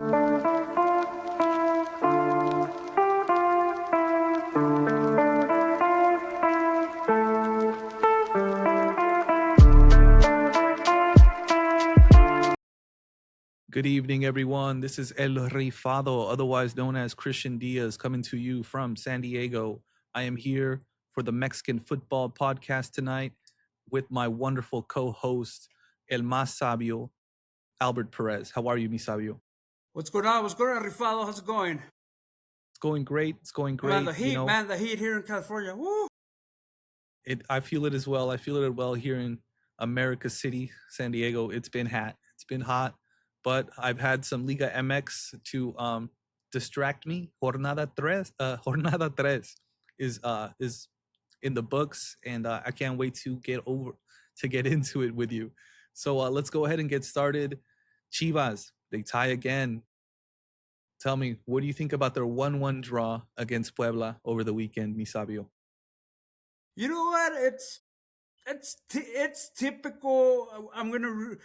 Good evening, everyone. This is El Rifado, otherwise known as Christian Diaz, coming to you from San Diego. I am here for the Mexican Football Podcast tonight with my wonderful co-host, El Más Sabio, Albert Perez. How are you, mi sabio? What's going on? What's going on, Rifado? How's it going? It's going great. It's going great. Man, the heat, man, the heat here in California. Woo! I feel it as well. I feel it well here in America City, San Diego. It's been hot. It's been hot. But I've had some Liga MX to distract me. Jornada tres is in the books, and I can't wait to get into it with you. So let's go ahead and get started. Chivas, they tie again. Tell me, what do you think about their 1-1 draw against Puebla over the weekend, mi sabio? You know what? It's typical. I'm gonna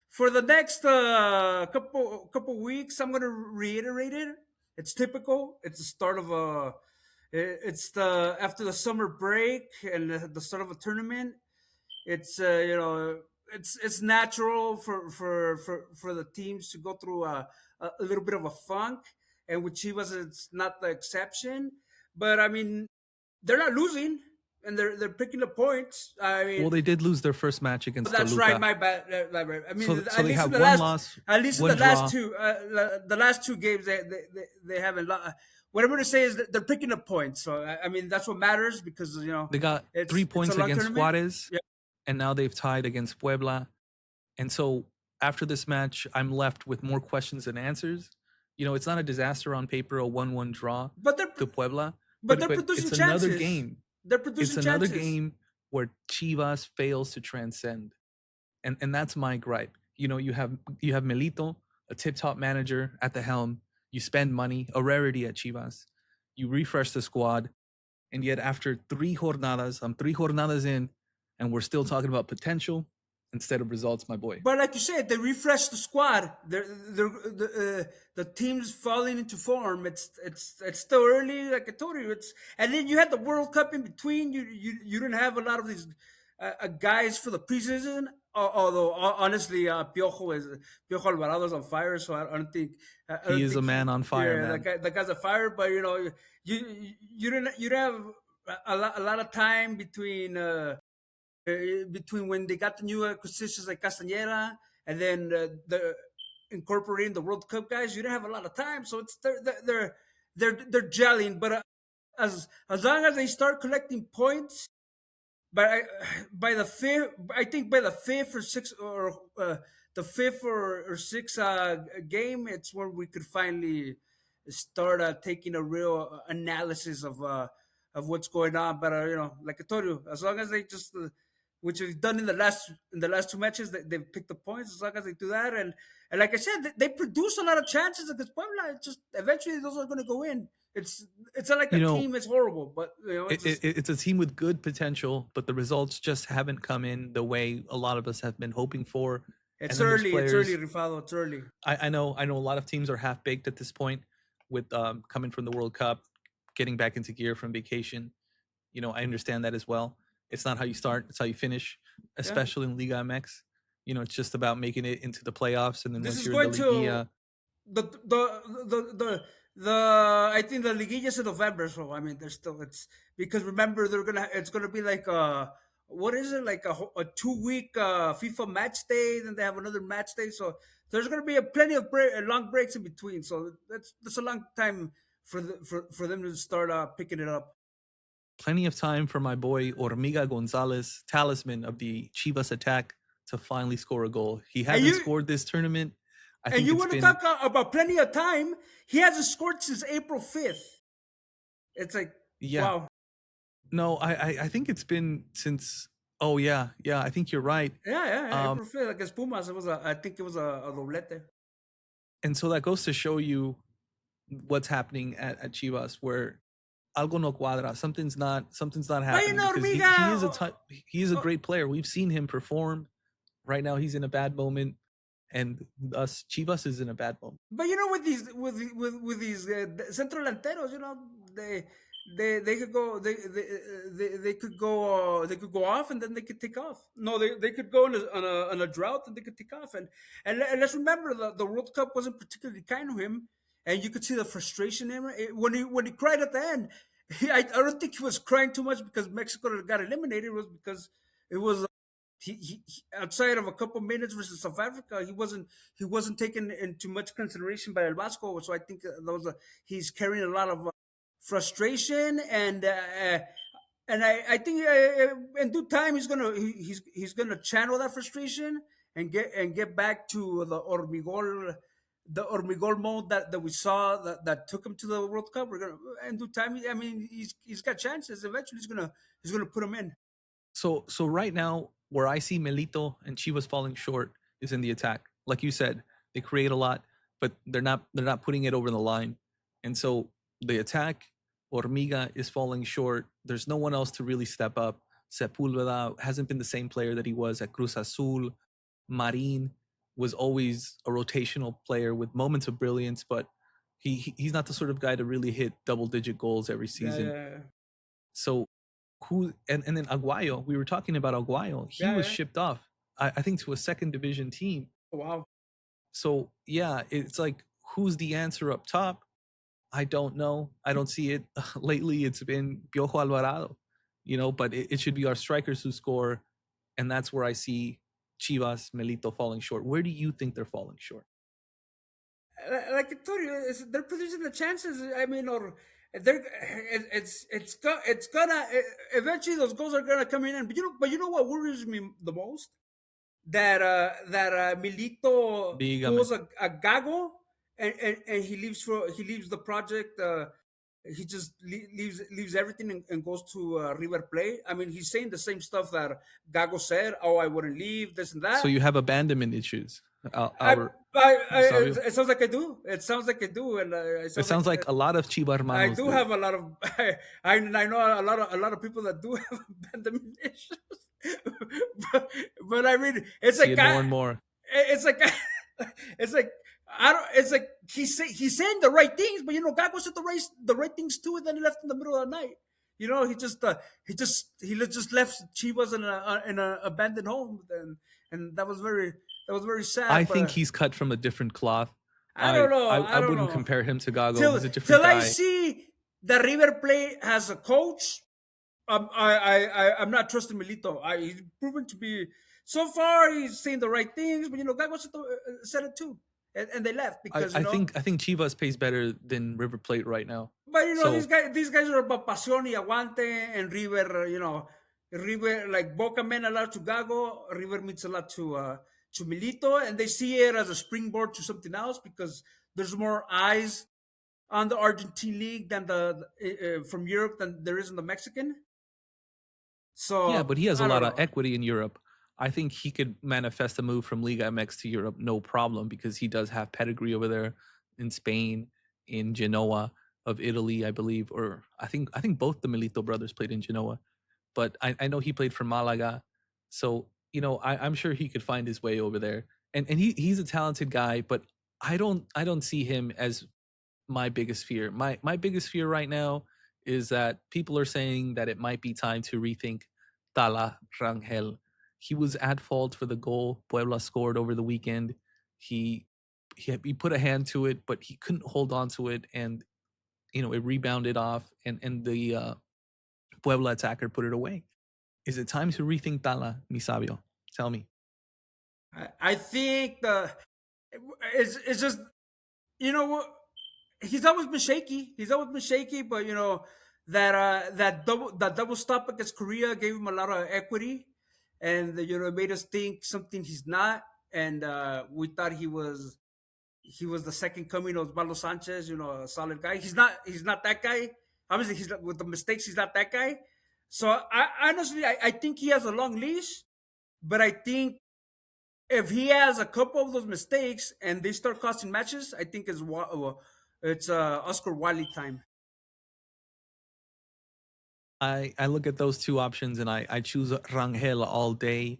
for the next couple weeks, I'm gonna reiterate it. It's typical. It's the start of it's the after the summer break and the start of a tournament. It's it's natural for the teams to go through a little bit of a funk, and with Chivas, it's not the exception. But I mean, they're not losing. And they're picking up points. I mean, well, they did lose their first match against. That's Toluca. Right. My bad. I mean, so at they least have in the one last, loss. At least in the last two games, they haven't lost. What I'm going to say is that they're picking up points. So I mean, that's what matters because they got 3 points against Juárez, and now they've tied against Puebla. And so after this match, I'm left with more questions than answers. You know, it's not a disaster on paper, a 1-1 draw to Puebla, but they're producing it's chances. Another game. They're producing It's chances. another game where Chivas fails to transcend, and that's my gripe. You know, you have Milito, a tip-top manager at the helm. You spend money, a rarity at Chivas. You refresh the squad, and yet after 3 jornadas in, and we're still talking about potential instead of results, my boy. But like you said, they refreshed the squad. The team's falling into form. It's still early, like I told you. And then you had the World Cup in between. You didn't have a lot of these guys for the preseason. Although honestly, Piojo Alvarado's on fire, so I don't think he is a man on fire. Yeah, man. That guy's on fire. But you know, you didn't have a lot of time between when they got the new acquisitions like Castañeda and then the incorporating the World Cup guys. You didn't have a lot of time, so it's they're gelling. But as long as they start collecting points, by the fifth or sixth or the fifth or sixth game, it's where we could finally start taking a real analysis of what's going on. But you know, like I told you, as long as they just which we've done in the last 2 matches, they've picked the points. As long as they do that, and like I said, they produce a lot of chances against Puebla. It's just eventually those are going to go in. It's not like the team is horrible, but you know, it's a team with good potential, but the results just haven't come in the way a lot of us have been hoping for. It's early, Rifado. It's early. I know a lot of teams are half baked at this point with coming from the World Cup, getting back into gear from vacation. You know, I understand that as well. It's not how you start; it's how you finish, especially in Liga MX. You know, it's just about making it into the playoffs, and then once you're in the Liguilla, I think the Liguilla is in November, so I mean, it's because remember it's gonna be like what is it, like a 2-week FIFA match day, then they have another match day, so there's gonna be plenty of long breaks in between, so that's a long time for them to start picking it up. Plenty of time for my boy Hormiga González, talisman of the Chivas attack, to finally score a goal. He hasn't scored this tournament. And you want to talk about plenty of time? He hasn't scored since April 5th. It's like, wow. No, I think it's been since. Oh yeah, I think you're right. Yeah. April 5th against Pumas. I think it was a doblete. And so that goes to show you what's happening at Chivas, where algo no cuadra. Something's not happening. He is a great player. We've seen him perform. Right now, he's in a bad moment, and thus Chivas is in a bad moment. But with these central delanteros, they they could go they could go they could go off and then they could take off. No, they could go on a drought and they could take off. And let's remember the World Cup wasn't particularly kind to him, and you could see the frustration in him when he cried at the end. I don't think he was crying too much because Mexico got eliminated. It was because it was outside of a couple minutes versus South Africa, he wasn't taken into much consideration by El Vasco. So I think he's carrying a lot of frustration, and I think in due time he's gonna channel that frustration and get back to the Hormigol mode that we saw that took him to the World Cup. We're gonna in due time. I mean, he's got chances. Eventually, he's gonna put him in. So right now, where I see Milito and Chivas falling short is in the attack. Like you said, they create a lot, but they're not putting it over the line. And so the attack, Hormiga is falling short. There's no one else to really step up. Sepulveda hasn't been the same player that he was at Cruz Azul. Marin was always a rotational player with moments of brilliance, but he's not the sort of guy to really hit double-digit goals every season. Yeah. So and then Aguayo, we were talking about Aguayo. He was shipped off, I think, to a second division team. Oh, wow. So yeah, it's like, who's the answer up top? I don't know. I don't see it. Lately, it's been Piojo Alvarado, but it should be our strikers who score, and that's where I see Chivas, Milito falling short. Where do you think they're falling short? Like I told you, they're producing the chances. I mean, or they're it's gonna eventually those goals are gonna come in. But you know what worries me the most? That Milito Dígame. pulls a gago and he leaves the project. He just leaves everything and goes to River Plate. I mean, he's saying the same stuff that Gago said. Oh, I wouldn't leave, this and that. So you have abandonment issues. It sounds like I do. It sounds like I do, and it sounds like a lot of Chiva hermanos. I do have a lot of. I know a lot of people that do have abandonment issues. but I mean, it's like more and more. It's like it's like I don't. It's like he's saying the right things, but God said the right things too, and then he left in the middle of the night. He just left Chivas in an abandoned home, and that was very sad. I think he's cut from a different cloth. I don't know. I wouldn't compare him to Gago. He's a different guy. Till I see that River Plate has a coach, I'm not trusting Milito. He's proven to be. So far, he's saying the right things, but Gago said it too, and they left because I think Chivas pays better than River Plate right now. But these guys are about pasión y aguante, and River, River, like Boca meant a lot to Gago. River means a lot to Milito, and they see it as a springboard to something else because there's more eyes on the Argentine league than from Europe than there is in the Mexican. So yeah, but he has a lot of equity in Europe. I think he could manifest a move from Liga MX to Europe, no problem, because he does have pedigree over there in Spain, in Genoa of Italy, I believe, or I think both the Milito brothers played in Genoa, but I know he played for Malaga, so I'm sure he could find his way over there, and he's a talented guy, but I don't see him as my biggest fear. My biggest fear right now is that people are saying that it might be time to rethink Tala Rangel. He was at fault for the goal Puebla scored over the weekend. He put a hand to it, but he couldn't hold on to it, and it rebounded off, and the Puebla attacker put it away. Is it time to rethink Tala, Misabio? Tell me. I think it's just he's always been shaky. But that double stop against Korea gave him a lot of equity, and it made us think something he's not, and we thought he was the second coming of Osvaldo Sanchez, a solid guy. He's not that guy. Obviously, he's with the mistakes. He's not that guy. So I honestly think he has a long leash, but I think if he has a couple of those mistakes and they start costing matches, I think it's Oscar Wiley time. I look at those two options and I choose Rangel all day.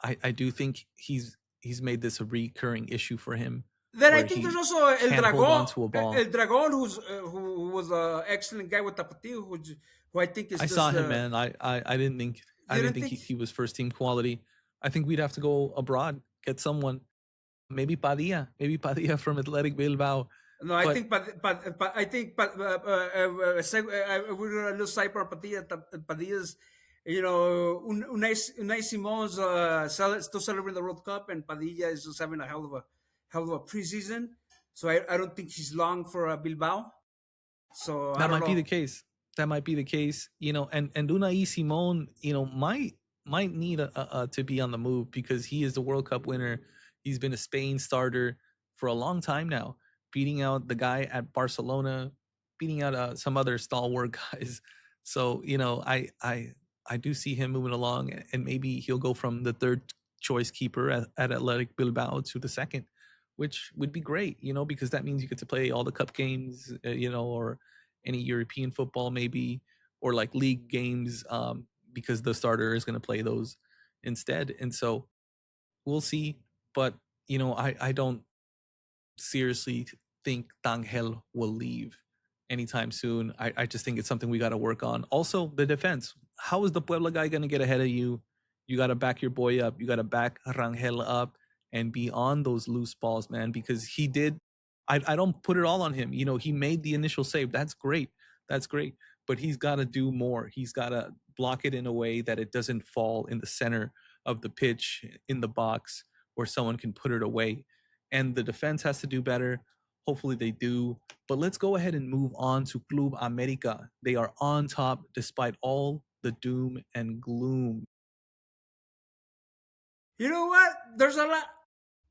I do think he's he's made this a recurring issue for him Then I where think there's he also can't hold on to a ball. El Dragon, who was an excellent guy with Tapatio, who I think is I saw just him, man. I didn't think you don't think. he was first team quality. I think we'd have to go abroad, get someone, maybe Padilla from Athletic Bilbao. No, I But think, but I think, we're gonna lose Cypher Padilla. Padilla's, Unai Simon's still celebrating the World Cup, and Padilla is just having a hell of a preseason. So I don't think he's long for Bilbao. So I that don't might be the know. case. That might be the case. And Unai Simon, might need to be on the move because he is the World Cup winner. He's been a Spain starter for a long time now, beating out the guy at Barcelona, beating out some other stalwart guys. So I do see him moving along, and maybe he'll go from the third choice keeper at Athletic Bilbao to the second, which would be great, because that means you get to play all the cup games, or any European football maybe, or like league games, because the starter is going to play those instead. And so we'll see. But I don't seriously think Tangel will leave anytime soon. I just think it's something we got to work on. Also, the defense. How is the Puebla guy going to get ahead of you? You got to back your boy up. You got to back Rangel up and be on those loose balls, man, because he did. I don't put it all on him. He made the initial save. That's great. That's great. But he's got to do more. He's got to block it in a way that it doesn't fall in the center of the pitch in the box where someone can put it away. And the defense has to do better. Hopefully they do. But let's go ahead and move on to Club América. They are on top despite all the doom and gloom. You know what? There's a lot.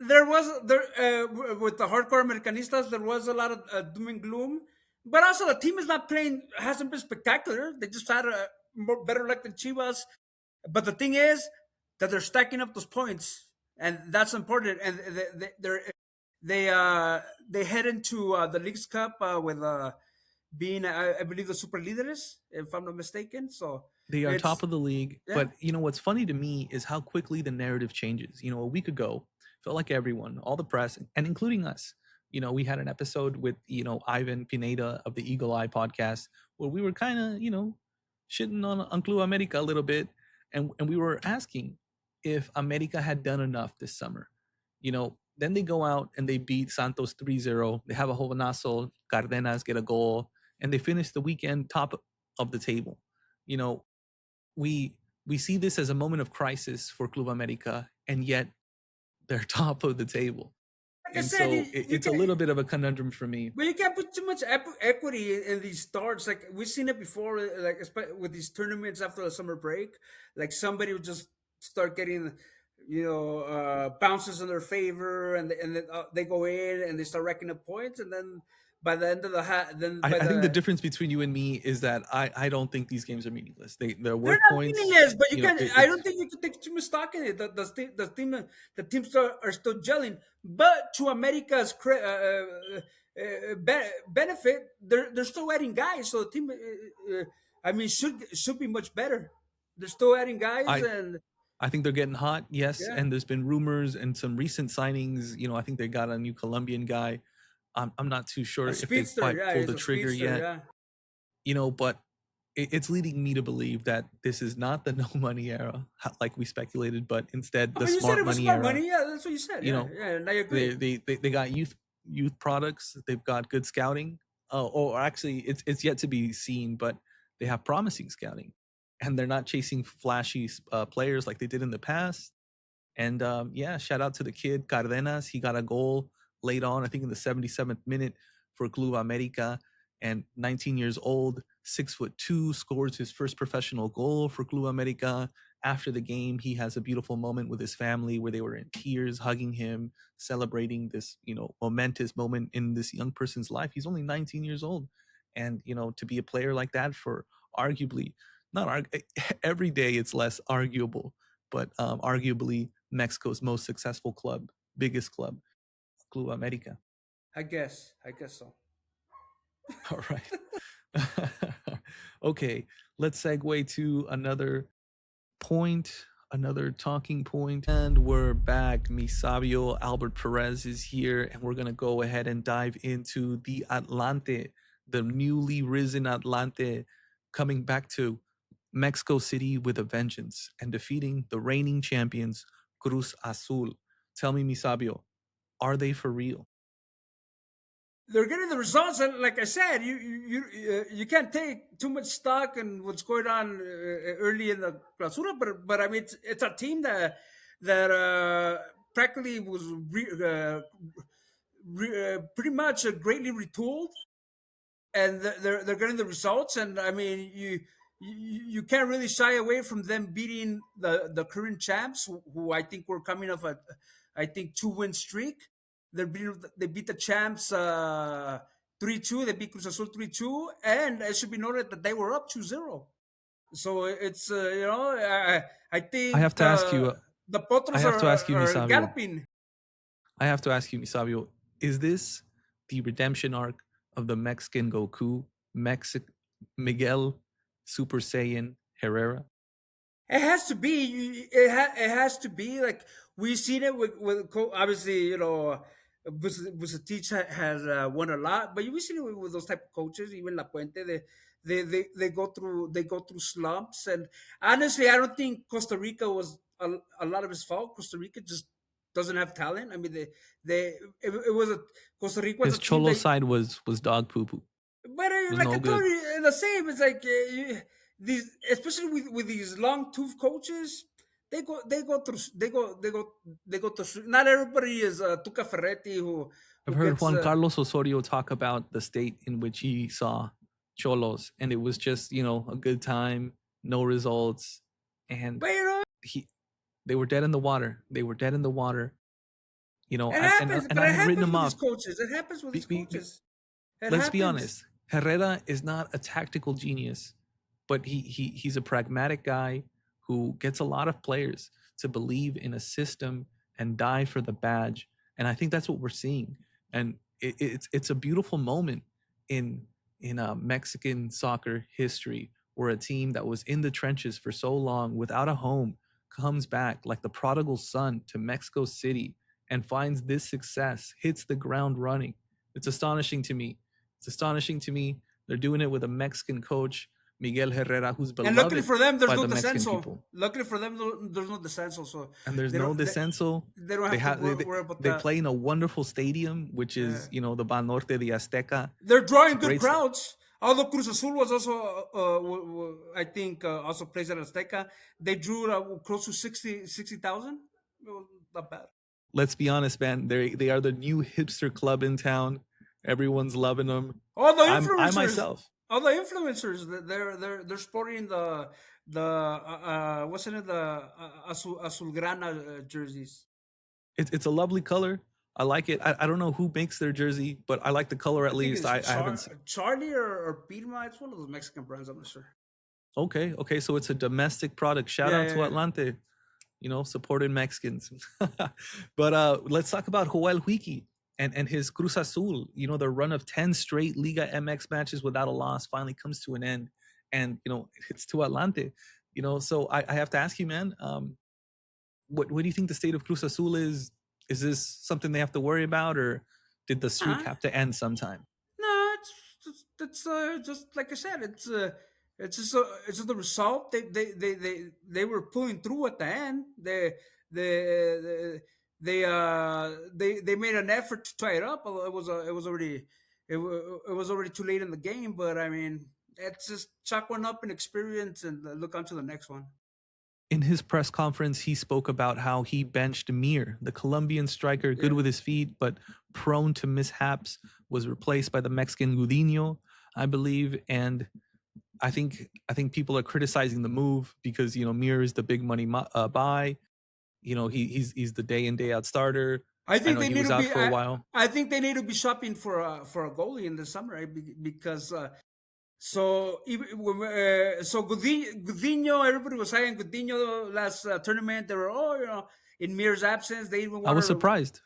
There was there with the hardcore Americanistas. There was a lot of doom and gloom, but also the team is not playing. Hasn't been spectacular. They just had a better luck than Chivas. But the thing is that they're stacking up those points, and that's important. And they head into the League's Cup with being, I believe, the super leaders, if I'm not mistaken. So They are top it's of the league. yeah. But what's funny to me is how quickly the narrative changes. A week ago, felt like everyone, all the press, and including us, we had an episode with, Ivan Pineda of the Eagle Eye podcast where we were kind of, shitting on Club America a little bit. And we were asking if America had done enough this summer. Then they go out and they beat Santos 3-0. They have a jovenazo, Cardenas get a goal, and they finish the weekend top of the table. You know, we we see this as a moment of crisis for Club America, and yet they're top of the table. Like I And said, so you it's a can, little bit of a conundrum for me. but you can't put too much equity in these starts. Like we've seen it before, like with these tournaments after the summer break. Like somebody would just start getting, bounces in their favor, and then, they go in and they start racking up points, and then by the end of then by I think the the difference between you and me is that I don't think these games are meaningless. They're they're worth not points. meaningless, but you You know, can. I don't it's think you can take too much stock in it. The teams are still gelling, but to America's benefit, they're still adding guys. So the team, I mean, should be much better. They're still adding guys, I and I think they're getting hot, yes. yeah, And there's been rumors and some recent signings. I think they got a new Colombian guy. I'm not too sure a if they've speedster. quite Yeah, pulled he's the a trigger speedster. yet. Yeah. But it's leading me to believe that this is not the no money era like we speculated, but instead I the mean, you said smart it was money smart era. money. Yeah, that's what you said. You Yeah, know, yeah, and I they agree. they got youth products. They've got good scouting. Or actually, it's yet to be seen, but they have promising scouting, and they're not chasing flashy players like they did in the past. And yeah, shout out to the kid Cardenas. He got a goal late on, I think in the 77th minute for Club America. And 19 years old, 6'2", scores his first professional goal for Club America. After the game, he has a beautiful moment with his family where they were in tears, hugging him, celebrating this, momentous moment in this young person's life. He's only 19 years old, and to be a player like that for arguably not every day, it's less arguable, but arguably Mexico's most successful club, biggest club, Club America. I guess so. All right. Okay, let's segue to another point. another talking point. And we're back. Mi sabio Albert Perez is here, and we're going to go ahead and dive into the Atlante, the newly risen Atlante, coming back to Mexico City with a vengeance and defeating the reigning champions, Cruz Azul. Tell me, Mi sabio, are they for real? They're getting the results, and like I said, you can't take too much stock in what's going on early in the clausura. But I mean, it's a team that practically was pretty much greatly retooled, and they're getting the results. And I mean, you can't really shy away from them beating the current champs, who I think were coming off a I think 2-win streak. They beat the champs 3-2. They beat Cruz Azul 3-2, and it should be noted that they were up 2-0. So it's I I have think to ask you. the I Potros have to ask you, Mi are sabio. galloping. I have to ask you, Mi sabio, is this the redemption arc of the Mexican Goku, Miguel Super Saiyan Herrera? It has to be. It has to be like we've seen it with obviously Bucetich has won a lot, but we've seen it with those type of coaches. Even La Puente, they go through slumps, and honestly, I don't think Costa Rica was a lot of his fault. Costa Rica just doesn't have talent. I mean, it was a Costa Rica was His a team cholo that side was dog poo poo. but Was like no I told good. you, the same. It's like these, especially with these long tooth coaches, they go through. Not everybody is Tuca Ferretti I've who heard gets. Juan Carlos Osorio talk about the state in which he saw cholos, and it was just a good time, no results, and But he they were dead in the water. They were dead in the water. it And happens. and But I it had written happens them with these off. coaches. It happens with Be, these be, be- coaches. It let's be happens. honest. Herrera is not a tactical genius, but he's a pragmatic guy who gets a lot of players to believe in a system and die for the badge. And I think that's what we're seeing. And it's a beautiful moment in Mexican soccer history where a team that was in the trenches for so long without a home comes back like the prodigal son to Mexico City and finds this success, hits the ground running. It's astonishing to me. It's astonishing to me. They're doing it with a Mexican coach, Miguel Herrera, who's And luckily beloved for them, there's by no the Mexican descenso. people. Luckily for them, there's no descenso. So And there's they no don't descenso. they don't They have to have worry about they that. play in a wonderful stadium, which Yeah. is the Banorte de Azteca. They're It's drawing a good great. crowds. Although Cruz Azul was also, I think, also plays at Azteca. They drew close to 60,000. Not bad. Let's be honest, man. They are the new hipster club in town. Everyone's loving them. All the I influencers, myself. they're sporting the what's in it, the azulgrana jerseys. It's a lovely color. I like it. I don't know who makes their jersey, but I like the color at I think least. it's I haven't seen. Charlie or Pirma. It's one of those Mexican brands. I'm not sure. Okay. So it's a domestic product. Shout Yeah, out to yeah. Atlante, supporting Mexicans. But let's talk about Joel Huiki and his Cruz Azul. The run of 10 straight Liga MX matches without a loss finally comes to an end. And, it's to Atlante. So I have to ask you, man, what do you think the state of Cruz Azul is? Is this something they have to worry about, or did the streak Huh? have to end sometime? No, it's just like I said. It's just the result. They were pulling through at the end. They they made an effort to tie it up. Although it was already too late in the game. But I mean, it's just chalk one up in experience and look on to the next one. In his press conference, he spoke about how he benched Mir, the Colombian striker, good Yeah. with his feet, but prone to mishaps, was replaced by the Mexican Juninho, I believe. And I think people are criticizing the move because Mir is the big money buy. He's the day in day out starter. I think know they he need was to out be. for a while. I think they need to be shopping for a goalie in the summer, right? Because so Gudinho, everybody was saying Gudinho last tournament. They were in Mir's absence. I was surprised.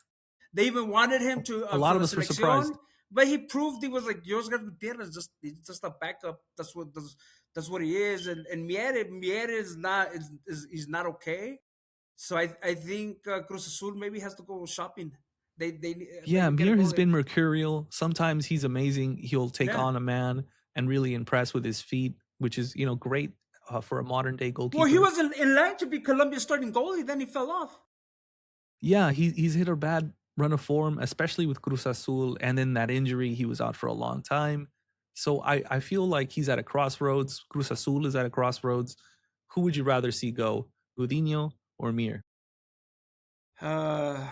They even wanted him to A lot for of the us were surprised. selección, but he proved he was like Josgar Gutierrez, just a backup. That's what he is. And Mier is not is not okay. So I think Cruz Azul maybe has to go shopping. They Yeah, maybe get a Mir has goalie. been mercurial. Sometimes he's amazing. He'll take Yeah. on a man and really impress with his feet, which is great for a modern day Well, he goalkeeper. was in line to be Colombia's starting goalie. Then he fell off. Yeah, he's hit a bad run of form, especially with Cruz Azul, and then that injury, he was out for a long time. So I feel like he's at a crossroads. Cruz Azul is at a crossroads. Who would you rather see go, Gudiño or Mir? Uh,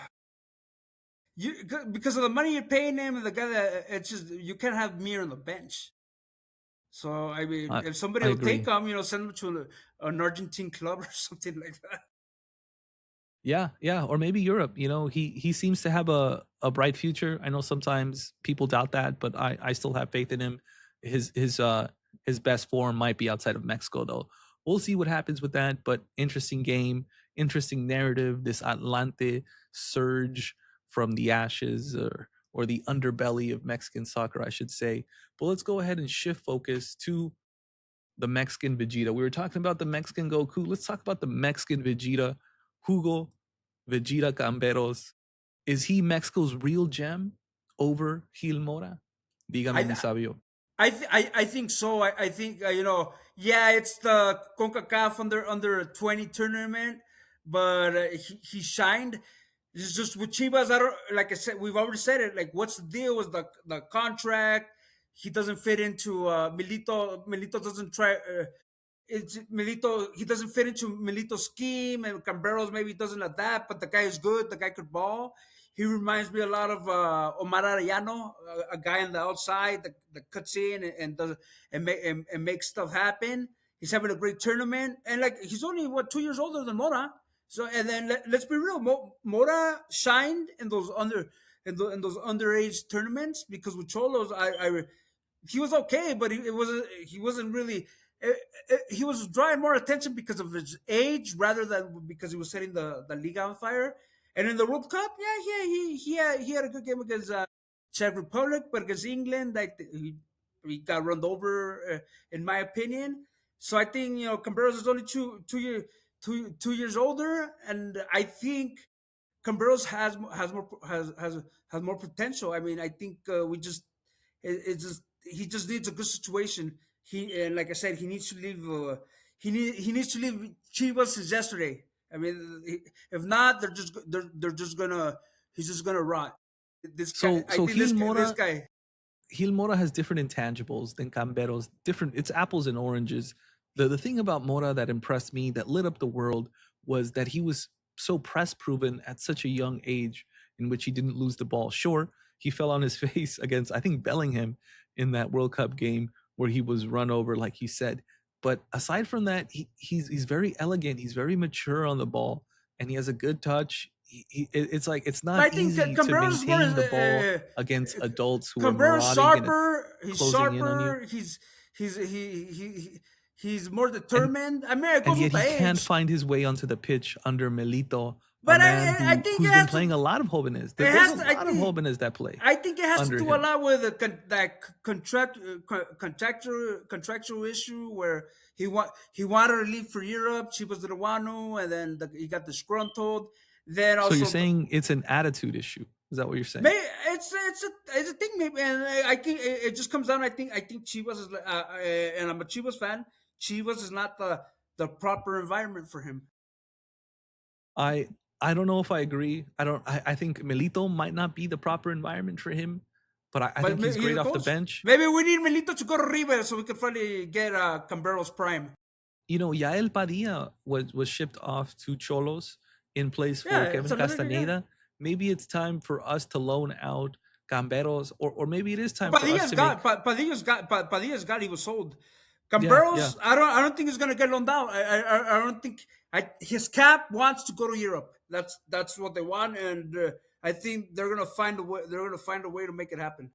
you because of the money you're paying him, and the guy that it's just you can't have Mir on the bench. So I mean, I if somebody I will take agree. him, send him to an Argentine club or something like that. Yeah, yeah, or maybe Europe. He seems to have a bright future. I know sometimes people doubt that, but I still have faith in him. His best form might be outside of Mexico though. We'll see what happens with that, but interesting game, interesting narrative, this Atlante surge from the ashes or the underbelly of Mexican soccer, I should say. But let's go ahead and shift focus to the Mexican Vegeta. We were talking about the Mexican Goku. Let's talk about the Mexican Vegeta, Hugo Vegeta Camberos. Is he Mexico's real gem over Gil Mora? Dígame, I mi sabio. I think so. I think yeah, it's the Concacaf under 20 tournament, but he shined. It's just with Chivas. I don't like I said. We've already said it. Like, what's the deal with the contract? He doesn't fit into Milito. Milito doesn't try. It's Milito. He doesn't fit into Milito's scheme, and Camberos maybe doesn't adapt. But the guy is good. The guy could ball. He reminds me a lot of Omar Arellano, a guy on the outside that cuts in and does and makes stuff happen. He's having a great tournament, and like he's only 2 years older than Mora. So and then let's be real, Mora shined in those in those underage tournaments because with Cholos, he was okay, but he wasn't really. He was drawing more attention because of his age rather than because he was setting the league on fire. And in the World Cup, yeah, he had a good game against Czech Republic, but against England, like he got run over, in my opinion. So I think Camberos is only 2 years older, and I think Camberos has more potential. I mean, I think we just it's just he just needs a good situation. He like I said, he needs to leave. He needs to leave Chivas since yesterday. I mean, if not, they're just gonna he's just gonna rot. This guy, So I so think this guy. Gil Mora has different intangibles than Camberos. Different. It's apples and oranges. The thing about Mora that impressed me, that lit up the world, was that he was so press proven at such a young age, in which he didn't lose the ball. Sure, he fell on his face against, I think, Bellingham in that World Cup game where he was run over, like you said. But aside from that, he's very elegant. He's very mature on the ball, and he has a good touch. It's like it's But not I think easy to Camberos is more. maintain the ball against adults who are Cambero's marauding and sharper. He's closing in on you. sharper. He's more And determined. I mean, it and goes with yet the he can't age. find his way onto the pitch under Melito, a But man I think it who's been has to. playing a lot of jóvenes. It There's has a to. lot of jóvenes that play I think it has to under do a him. lot with that contractual issue where he wanted to leave for Europe. Chivas didn't want to, and then he got disgruntled. Then So you're also, saying it's an attitude issue? Is that what you're saying? maybe it's a thing. Maybe, and I think it just comes down. I think Chivas is, and I'm a Chivas fan. Chivas is not the proper environment for him. I I don't know if I agree. I think Melito might not be the proper environment for him, but I But think he's he's great a off the coach. bench. Maybe we need Milito to go to River so we can finally get Cambero's prime. Yael Padilla was shipped off to Cholos in place for Yeah, it's Kevin another yeah. Castaneda. Maybe it's time for us to loan out Gamberos, or maybe it is time for us Padilla's to make. got Padilla's got he was sold. Yeah, yeah. Camberos, I don't think he's gonna get loaned out. I don't think his cap wants to go to Europe. That's what they want, and I think they're gonna find a way. They're gonna find a way to make it happen.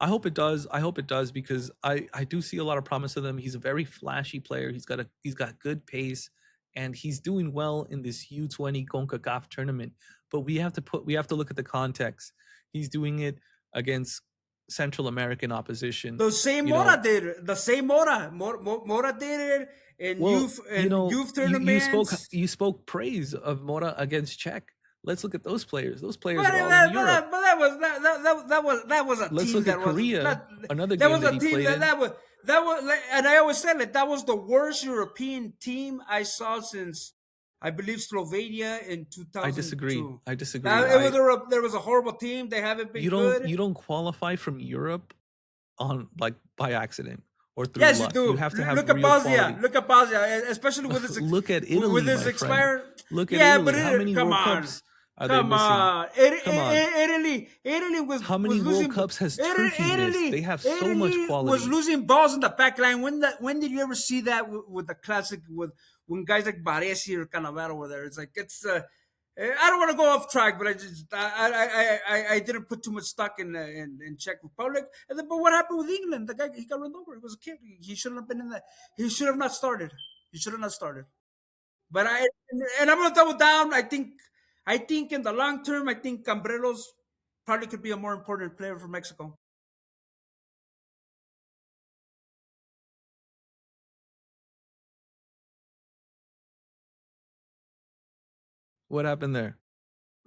I hope it does. I hope it does because I do see a lot of promise in him. He's a very flashy player. He's got good pace, and he's doing well in this U20 CONCACAF tournament. But we have to look at the context. He's doing it against Central American opposition. The same You Mora know, did it. The same Mora. Mora did it in well, youth you tournaments. you spoke praise of Mora against Czech. Let's look at those players. Those But players are all in Europe. that was a Let's team look at that was Korea, another that game was that a he team played in. that was like, and I always said it, that was the worst European team I saw since I believe Slovenia in I disagree. 2002. I disagree. That, it was there was a horrible team. They haven't been good. You don't qualify from Europe on like by accident or through Yes, you luck. You do. have to have Look at real Bosnia. quality. Look at Bosnia, especially with this. Look at Italy, with this my friend. expired. Look at Yeah, Italy. but How many come World on. Cups are they Come missing? on. Come on. Italy was How many was World losing, Cups has Turkey missed? They have so much Italy quality. was losing balls in the back line. When did you ever see that with the classic with when guys like Baresi or Cannavaro were there? It's like I don't want to go off track, but I didn't put too much stock in Czech Republic. And then, but what happened with England? The guy he got run over. He was a kid. He shouldn't have been in that. He should have not started. He should have not started. But I'm gonna double down. I think in the long term, I think Cambrelos probably could be a more important player for Mexico. What happened there?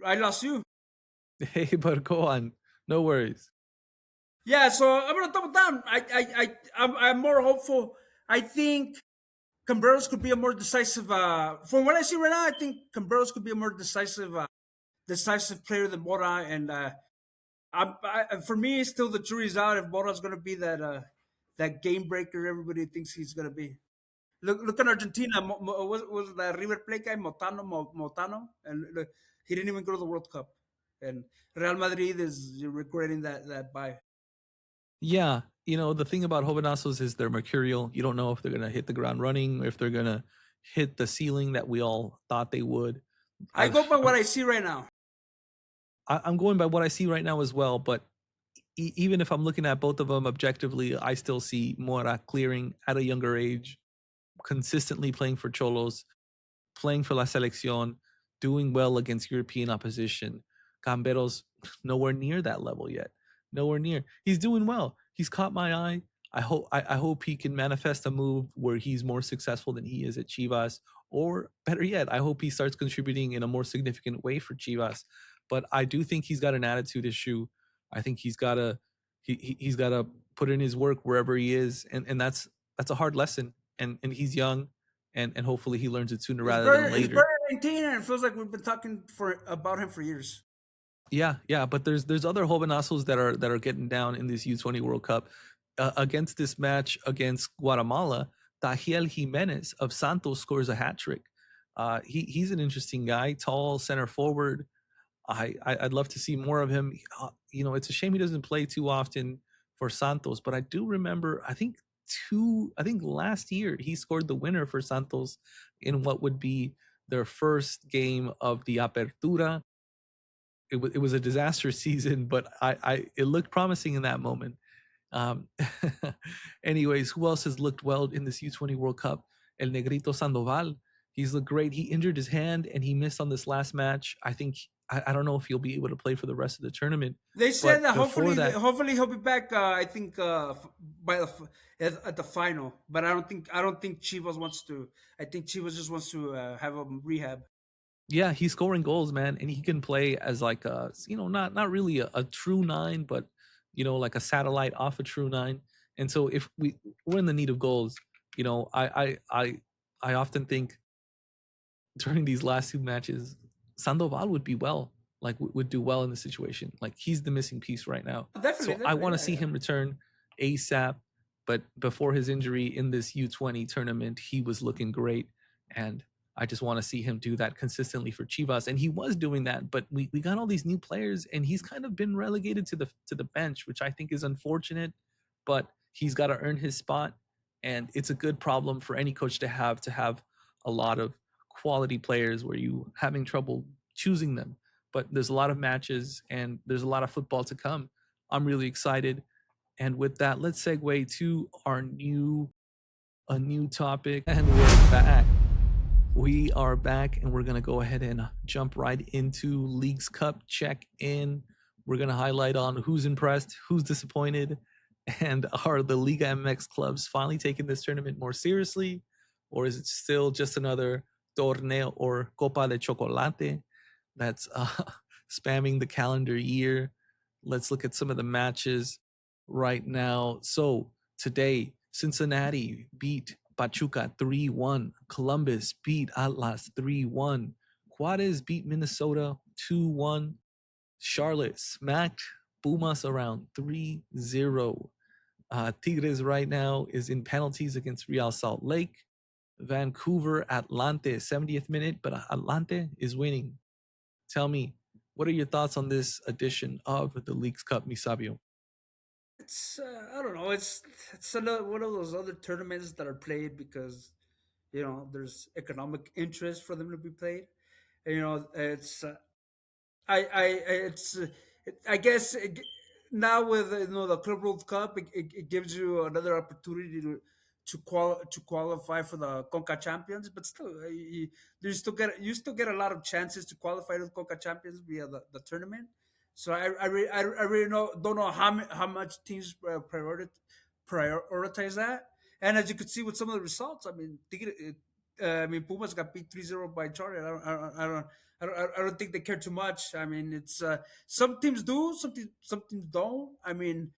I lost you. Hey, but go on. No worries. Yeah, so I'm gonna double down. I'm more hopeful. I think Cambreros could be a more decisive. From what I see right now, I think Cambreros could be a more decisive player than Mora. And for me, still the jury's out if Mora's going to be that game breaker everybody thinks he's going to be. Look at Argentina. Was the River Plate guy Motano, and look, he didn't even go to the World Cup. And Real Madrid is regretting that bye. Yeah, the thing about Jovenazos is they're mercurial. You don't know if they're going to hit the ground running, or if they're going to hit the ceiling that we all thought they would. I go by what I see right now. I'm going by what I see right now as well, but even if I'm looking at both of them objectively, I still see Mora clearing at a younger age, consistently playing for Cholos, playing for La Selección, doing well against European opposition. Camberos, nowhere near that level yet. Nowhere near. He's doing well. He's caught my eye. I hope he can manifest a move where he's more successful than he is at Chivas, or better yet, I hope he starts contributing in a more significant way for Chivas. But I do think he's got an attitude issue. I think he's got to put in his work wherever he is, and that's a hard lesson. And he's young, and hopefully he learns it sooner rather than later. He's better than 19, and it feels like we've been talking about him for years. Yeah, but there's other Jovenazos that are getting down in this U20 World Cup. Against this match against Guatemala, Tahiel Jimenez of Santos scores a hat trick. He's an interesting guy, tall center forward. I'd love to see more of him. It's a shame he doesn't play too often for Santos, but I do remember, I think last year he scored the winner for Santos in what would be their first game of the Apertura. It was a disastrous season, but it looked promising in that moment. Anyways, who else has looked well in this U20 World Cup? El Negrito Sandoval. He's looked great. He injured his hand and he missed on this last match. I think I don't know if he'll be able to play for the rest of the tournament. They said that hopefully he'll be back. I think at the at but I don't think Chivas wants to. I think Chivas just wants to have a rehab. Yeah, he's scoring goals, man, and he can play as like a not really a true nine, but like a satellite off a true nine. And so if we're in the need of goals, I often think during these last two matches, Sandoval would be would do well in the situation. Like he's the missing piece right now. Definitely. I want to see him return ASAP. But before his injury in this U20 tournament, he was looking great, and I just want to see him do that consistently for Chivas. And he was doing that, but we got all these new players, and he's kind of been relegated to the bench, which I think is unfortunate. But he's got to earn his spot, and it's a good problem for any coach to have a lot of quality players where you having trouble choosing them. But there's a lot of matches and there's a lot of football to come. I'm really excited. And with that, let's segue to a new topic. And we're back. We are back, and we're going to go ahead and jump right into Leagues Cup check-in. We're going to highlight on who's impressed, who's disappointed, and are the Liga MX clubs finally taking this tournament more seriously, or is it still just another torneo or Copa de Chocolate that's spamming the calendar year? Let's look at some of the matches right now. So today, Cincinnati beat Pachuca 3-1. Columbus beat Atlas 3-1. Juárez beat Minnesota 2-1. Charlotte smacked Pumas around 3-0. Tigres right now is in penalties against Real Salt Lake. Vancouver, Atlante, 70th minute, but Atlante is winning. Tell me, what are your thoughts on this edition of the Leagues Cup, Misabio? It's I don't know. It's another one of those other tournaments that are played because there's economic interest for them to be played. And, it's it's I guess now with the Club World Cup, it gives you another opportunity to qualify for the Conca Champions, but still, you still get a lot of chances to qualify to the Conca Champions via the tournament. So I really don't know how much teams prioritize that. And as you could see with some of the results, I mean, Pumas got beat 3-0 by Charlotte. I don't think they care too much. I mean, it's some teams do, some teams don't. I mean,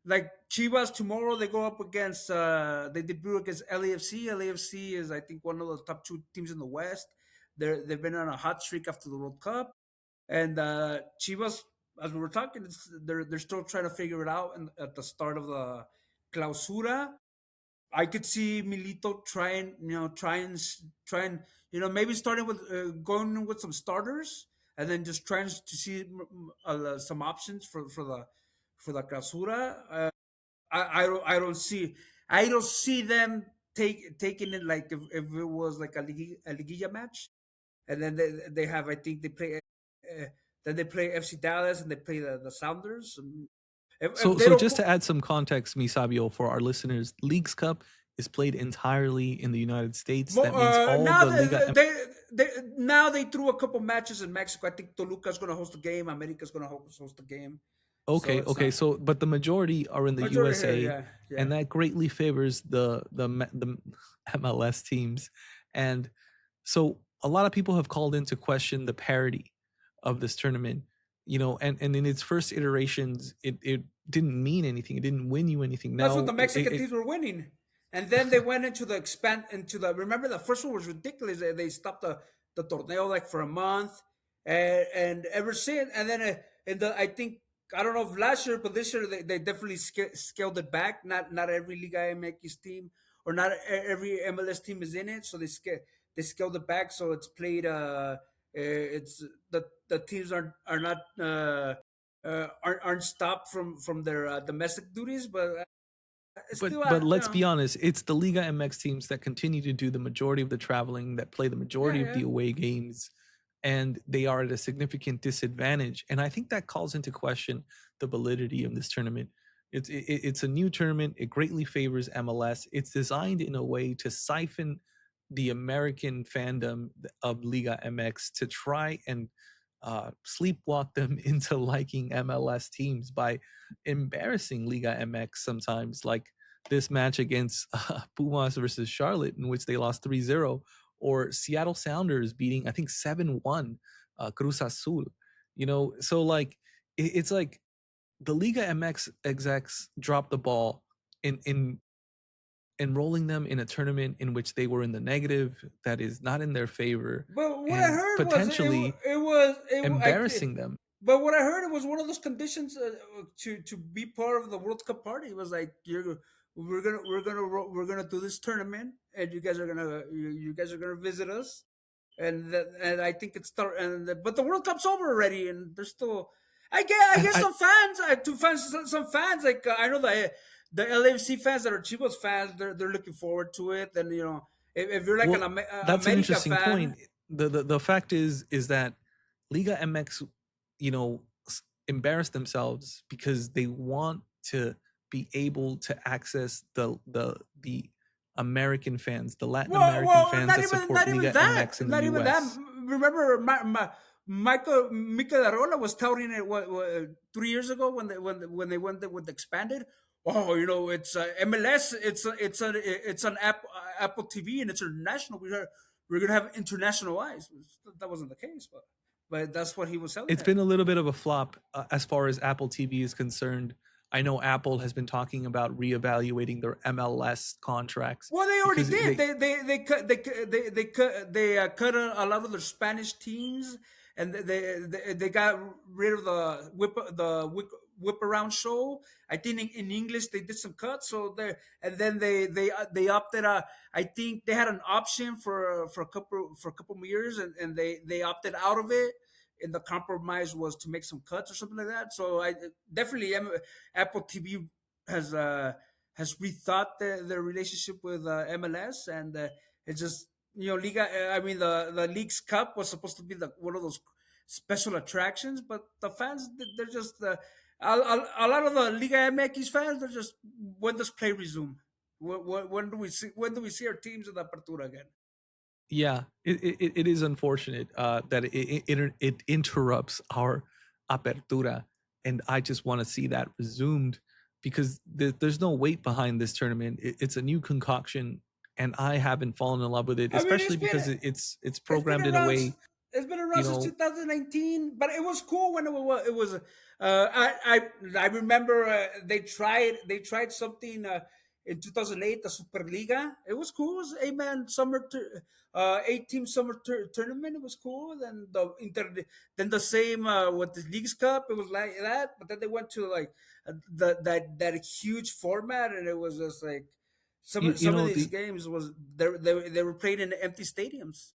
like Chivas tomorrow, they go up against they debut against LAFC. LAFC is, I think, one of the top two teams in the West. They've been on a hot streak after the World Cup, and Chivas, as we were talking, they're still trying to figure it out at the start of the Clausura. I could see Milito trying, maybe starting with going with some starters, and then just trying to see some options for the Clausura. I don't see them taking it like if it was like a liguilla match, and then they have, I think they play. Then they play FC Dallas and they play the Sounders. So, If they so don't, just to add some context, Misabio, for our listeners, Leagues Cup is played entirely in the United States. That means all now the Liga. now they threw a couple matches in Mexico. I think Toluca's going to host the game. America's going to host the game. So Okay, it's okay. not So, but the majority are in the majority here. USA, Yeah. and that greatly favors the MLS teams. And so, a lot of people have called into question the parity of this tournament. And in its first iterations, it didn't mean anything. It didn't win you anything. That's what Now, the Mexican teams were winning. And then they went into remember the first one was ridiculous. They stopped the torneo like for a month, and ever since, and then I think, I don't know if last year, but this year they definitely scaled it back. Not every Liga MX team or not every MLS team is in it, so they scaled it back. So it's played. It's the teams are not aren't stopped from their domestic duties, but But still, but let's be honest, it's the Liga MX teams that continue to do the majority of the traveling, that play the majority of the away games, and they are at a significant disadvantage. And I think that calls into question the validity of this tournament. It's a new tournament. It greatly favors MLS. It's designed in a way to siphon the American fandom of Liga MX to try and sleepwalk them into liking MLS teams by embarrassing Liga MX sometimes, like this match against Pumas versus Charlotte, in which they lost 3-0, or Seattle Sounders beating, I think, 7-1 Cruz Azul. So like it's like the Liga MX execs dropped the ball in enrolling them in a tournament in which they were in the negative, that is not in their favor, but what I and heard potentially was embarrassing them. But what I heard, it was one of those conditions to be part of the World Cup party. It was like, we're gonna do this tournament, and you guys are gonna visit us, and I think it's start. But the World Cup's over already, and there's still. I guess some fans, like I know the LAFC fans that are Chivas fans, they're looking forward to it. And if you're like Well, an that's an America interesting fan, point. The fact is that Liga MX, embarrass themselves because they want to be able to access the American fans, the Latin American fans that support Liga MX in the US. Remember, Mikel Arola was touting it 3 years ago when they went with expanded. Oh, it's MLS. It's an Apple TV and it's international. We're gonna have international eyes. That wasn't the case, but that's what he was selling It's it. been a little bit of a flop as far as Apple TV is concerned. I know Apple has been talking about reevaluating their MLS contracts Well, they already because did. They cut a lot of their Spanish teams, and they got rid of the whip around show. I think in English they did some cuts. So there, and then they opted. I think they had an option for a couple of years, and they opted out of it. And the compromise was to make some cuts or something like that. So I definitely Apple TV has has rethought their relationship with MLS, and it's just Liga. I mean, the League's Cup was supposed to be one of those special attractions, but the fans they're just a lot of the Liga MX fans. They're just, when does play resume? When do we see our teams in the Apertura again? yeah, it is unfortunate that it interrupts our apertura, and I just want to see that resumed because there's no weight behind this tournament. It's a new concoction, and I haven't fallen in love with it, I mean, especially because it's it's been programmed in a around. way, It's been you around since know. 2019, but it was cool when it was. I remember they tried something in 2008, the Superliga. It was cool. It was a man summer 8 team summer tournament. It was cool. Then the same with the Leagues Cup. It was like that, but then they went to like that huge format, and it was just like you, you some of know these the games was they were played in empty stadiums.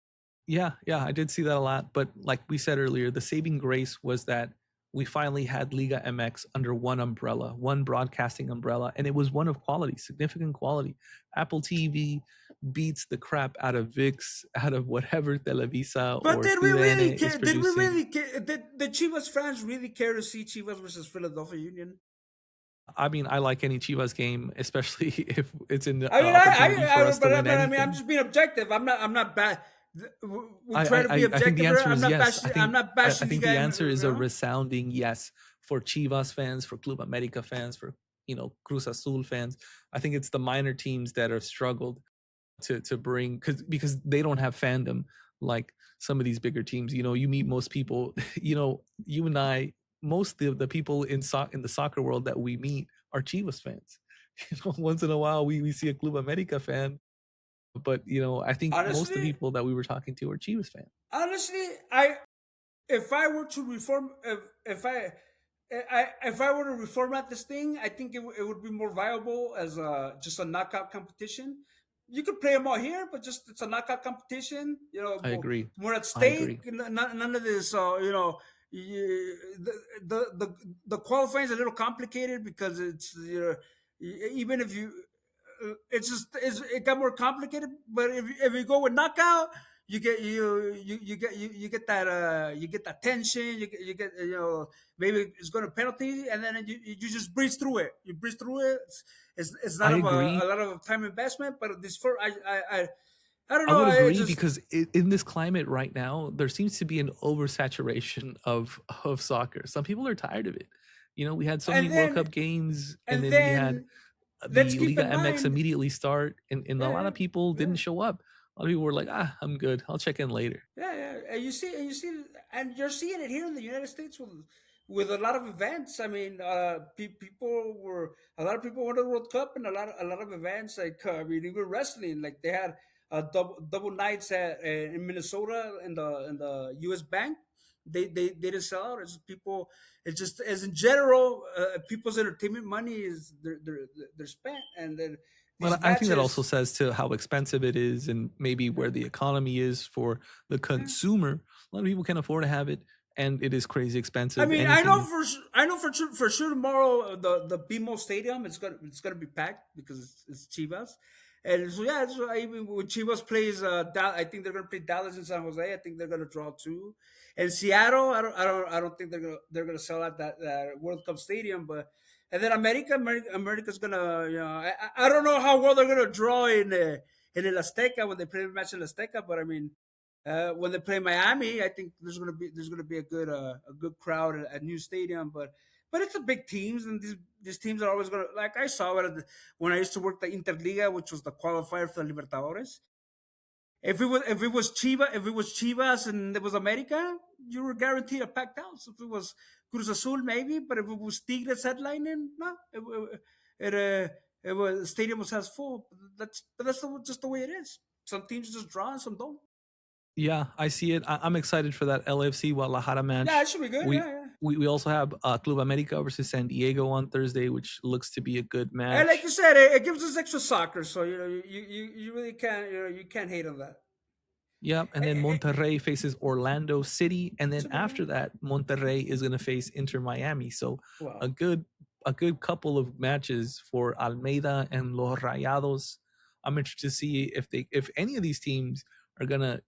Yeah, I did see that a lot. But like we said earlier, the saving grace was that we finally had Liga MX under one umbrella, one broadcasting umbrella, and it was one of quality, significant quality. Apple TV beats the crap out of VIX, out of whatever Televisa But or did we really TUDN is care? Did we producing. really care? Did the Chivas fans really care to see Chivas versus Philadelphia Union? I mean, I like any Chivas game, especially if it's an I mean, opportunity for us to but win I mean, I'm anything. just being objective. I'm not bad. We try to be I think the objective here. answer I'm is not yes. bashing. I'm not I bashing think Liga. the answer is a You resounding yes for Chivas fans, for Club America fans, for Cruz Azul fans. I think it's the minor teams that have struggled to bring because they don't have fandom like some of these bigger teams. You meet most people. You and I, most of the people in the soccer world that we meet are Chivas fans. Once in a while we see a Club America fan, but I think most of the honestly, people that we were talking to are Chivas fans. honestly, I if I were to reform, if I were to reformat this thing, I think it would be more viable as just a knockout competition. You could play them all here, but just it's a knockout competition. I agree. More at I agree. stake. None of this. The qualifying is a little complicated because even if you it got more complicated. But if you go with knockout, you get that tension. You get maybe it's going to penalty, and then you just breeze through it. You breeze through it. It's not I of a agree. lot of time investment, but this for I don't I know. would I agree just because in this climate right now, there seems to be an oversaturation of soccer. Some people are tired of it. We had so many and World then Cup games, and and then we had then let's the keep Liga in MX mind. immediately start, and a lot Yeah, of people yeah. didn't show up. A lot of people were like, I'm good. I'll check in later. Yeah. And you're seeing it here in the United States with a lot of events. I mean, a lot of people went to the World Cup and a lot of events. Like I mean, even wrestling, like they had double nights in Minnesota in the U.S. Bank. They didn't sell out. It's just people. It's just as in general, people's entertainment money is they're spent, and then these But I think that also matches. says to how expensive it is and maybe where the economy is for the Yeah. consumer. A lot of people can afford to have it, and it is crazy I expensive. mean, Anything. I know for sure tomorrow the BMO Stadium it's gonna be packed because it's Chivas, and so yeah, so even when Chivas plays, I think they're gonna play Dallas and San Jose. I think they're gonna draw two, and Seattle. I don't think they're gonna sell out that World Cup stadium, but and then America's gonna I don't know how well they're gonna draw in El Azteca when they play the match in Azteca, but I mean. When they play Miami, I think there's gonna be a good crowd at new stadium, but it's the big teams, and these teams are always gonna, like I saw it when I used to work the Interliga, which was the qualifier for the Libertadores. If it was Chivas and it was America, you were guaranteed a packed house. If it was Cruz Azul, maybe, but if it was Tigres headlining, no, it was the stadium was as full. But that's just the way it is. Some teams just draw and some don't. Yeah, I see it. I'm excited for that LFC Guadalajara Yeah, match. it should be good. We Yeah, yeah. we also have Club America versus San Diego on Thursday, which looks to be a good And like match. you said, it gives us extra soccer, so you really can't you can't hate on that. Yep, and then Eh, Monterrey faces Orlando City, and then should be after good. that, Monterrey is going to face Inter Miami. So a Wow. good a good couple of matches for Almeida and Los Rayados. I'm interested to see if any of these teams are going to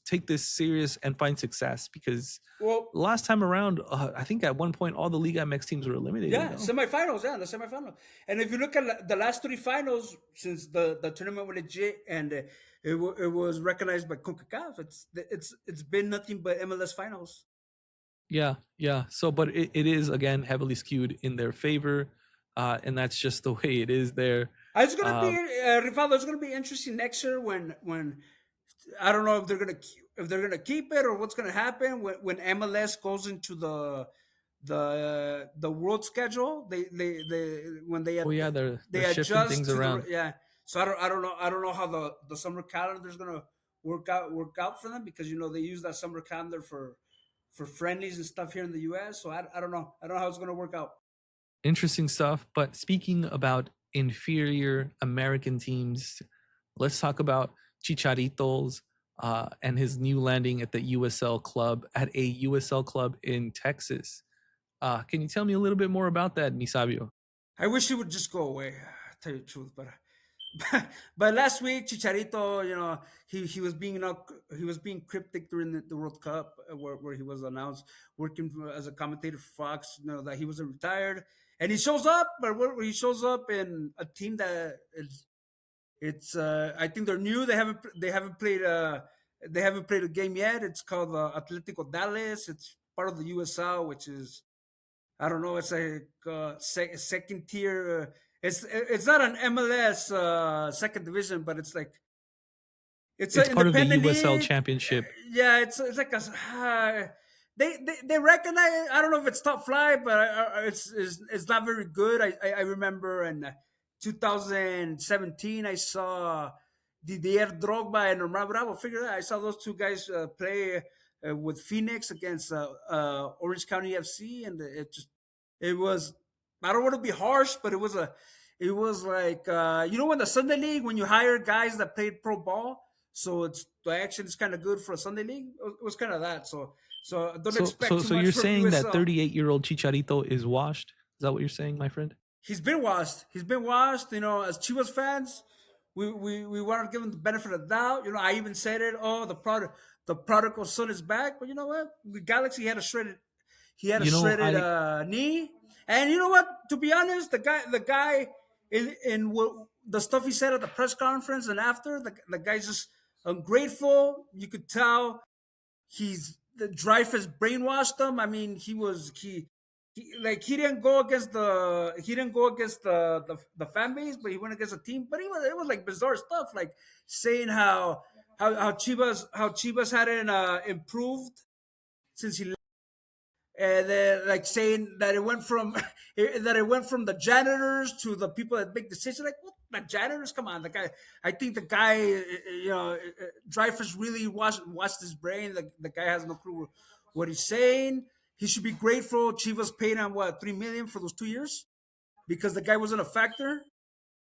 take this serious and find success, because Well, last time around, I think at one point all the Liga MX teams were eliminated. yeah, No, semifinals. Yeah, the semifinal. And if you look at the last three finals since the tournament was legit and it was recognized by CONCACAF, it's been nothing but MLS finals. yeah, yeah. So, but it is again heavily skewed in their favor, and that's just the way it is there. It's gonna be Uh, Rivaldo. It's gonna be interesting next year when I don't know if they're gonna keep it or what's gonna happen when MLS goes into the world schedule. They when oh yeah, they they're shifting adjust things to the around. yeah. So I don't know how the summer calendar is gonna work out for them, because they use that summer calendar for friendlies and stuff here in the U.S. So I don't know how it's gonna work out. Interesting stuff. But speaking about inferior American teams, let's talk about Chicharito's and his new landing at the USL club, at a USL club in Texas. Can you tell me a little bit more about that, Misabio? I wish it would just go away. Tell you the truth, but last week Chicharito, he was being cryptic during the World Cup, where he was announced working as a commentator for Fox. That he wasn't retired, and he shows up, but where he shows up in a team that it's I think they're new. They haven't played a game yet. It's called Atletico Dallas. It's part of the USL, which is, I don't know. It's like second tier. It's not an MLS second division, but it's like it's It's an part of the independent USL league. Championship. Yeah, it's like they recognize. I don't know if it's top flight, but it's not very good. I remember in 2017 I saw Didier Drogba and Omar Bravo. Figure that I saw those two guys play with Phoenix against Orange County FC, and it was, I don't want to be harsh, but it was like when the Sunday League, when you hire guys that played pro ball, so the action is kind of good for a Sunday League. It was kind of that. So don't So, expect so, too so much you're from saying that USL. 38-year-old Chicharito is washed? Is that what you're saying, my friend? He's been washed. He's been washed. As Chivas fans, we want to give him the benefit of the doubt. I even said it. Oh, the prodigal son is back. But you know what? The Galaxy had a shredded. He had a You know, shredded knee. And you know what? To be honest, the guy in what the stuff he said at the press conference and after, the guy's just ungrateful. You could tell the Dreyfus brainwashed him. I mean, he didn't go against the fan base, but he went against the team. But it was like bizarre stuff, like saying how Chivas hadn't improved since he, and then like saying that it went from the janitors to the people that make decisions. Like, what, the janitors? Come on, the guy. I think the guy, Dreyfus really washed his brain. The guy has no clue what he's saying. He should be grateful. Chivas paid him what, $3 million for those 2 years because the guy wasn't a factor.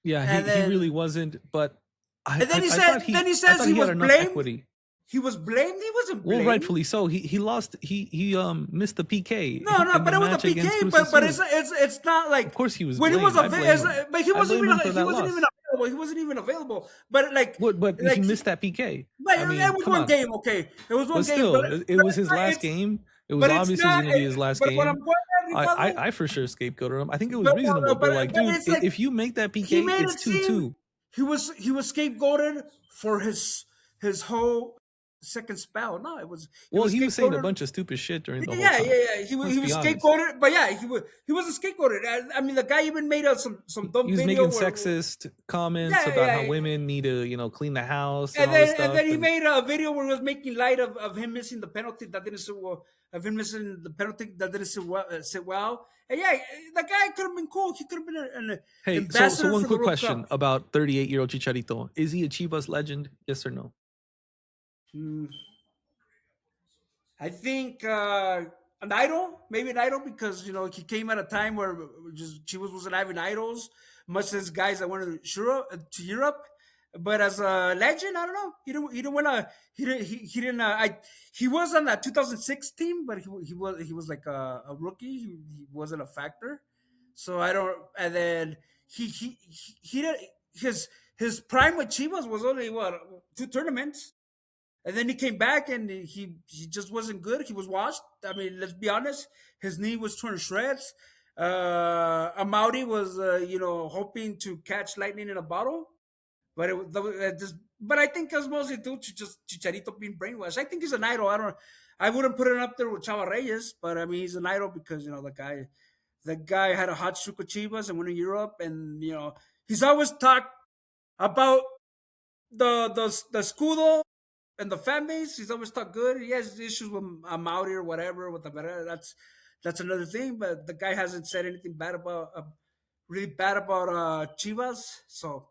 yeah, he, And he then really wasn't. But I, and then I, he I said thought then he I says thought he he had was enough blamed. equity. He was blamed. He wasn't Well, blamed. rightfully so. He lost. He missed the PK No, no, in but the it was a match against PK. Cruz But Azul. it's not Of like course, he was when he was blamed. I blame him. but he I wasn't blame even him for he that wasn't even loss. available. He wasn't even available. But But he like missed that PK. but I it mean, was come one on. game. Okay, it was one But game. still, it was his last It's game. It was but it's obvious it was not. going to be his last But what I'm game. going at, Rivaldo, I for sure scapegoated him. I think it was but, reasonable. But like, but dude, it's like if you make that he PK, made it's it seem 2-2. he was scapegoated for his whole. second spell. No, he Well, was he was saying a scapegoated. bunch of stupid shit during the whole Yeah, yeah, time. yeah. Let's He be was honest. scapegoated, but yeah, he was a scapegoated. I mean, the guy even made some He dumb was video making where sexist comments yeah, about yeah, how yeah. women need to, clean the house and all this And stuff. then he And made a video where he was making light of him missing the penalty that didn't sit well, of him missing the penalty that didn't sit well. And yeah, the guy could have been cool. He could have been an hey, so ambassador one for the quick World question Cup. about 38-year-old Chicharito: is he a Chivas legend? Yes or no? Hmm. I think an idol, maybe an idol, because he came at a time where just Chivas wasn't having idols, much as guys that went to Europe. But as a legend, I don't know. He didn't win a he didn't he was on that 2006 team, but he was like a rookie. He wasn't a factor. So I don't. And then he did his prime with Chivas was only what, two tournaments. And then he came back and he just wasn't good. He was washed. I mean, let's be honest. His knee was torn to shreds. Amaury was, hoping to catch lightning in a bottle, but but I think it was mostly due to just Chicharito being brainwashed. I think he's an idol. I wouldn't put it up there with Chava Reyes, but I mean, he's an idol because the guy had a hot streak with Chivas and went to Europe, and he's always talked about the escudo and the fan base. He's always talked good. He has issues with Mauri or whatever with the Herrera. That's another thing. But the guy hasn't said anything bad about really bad about Chivas. So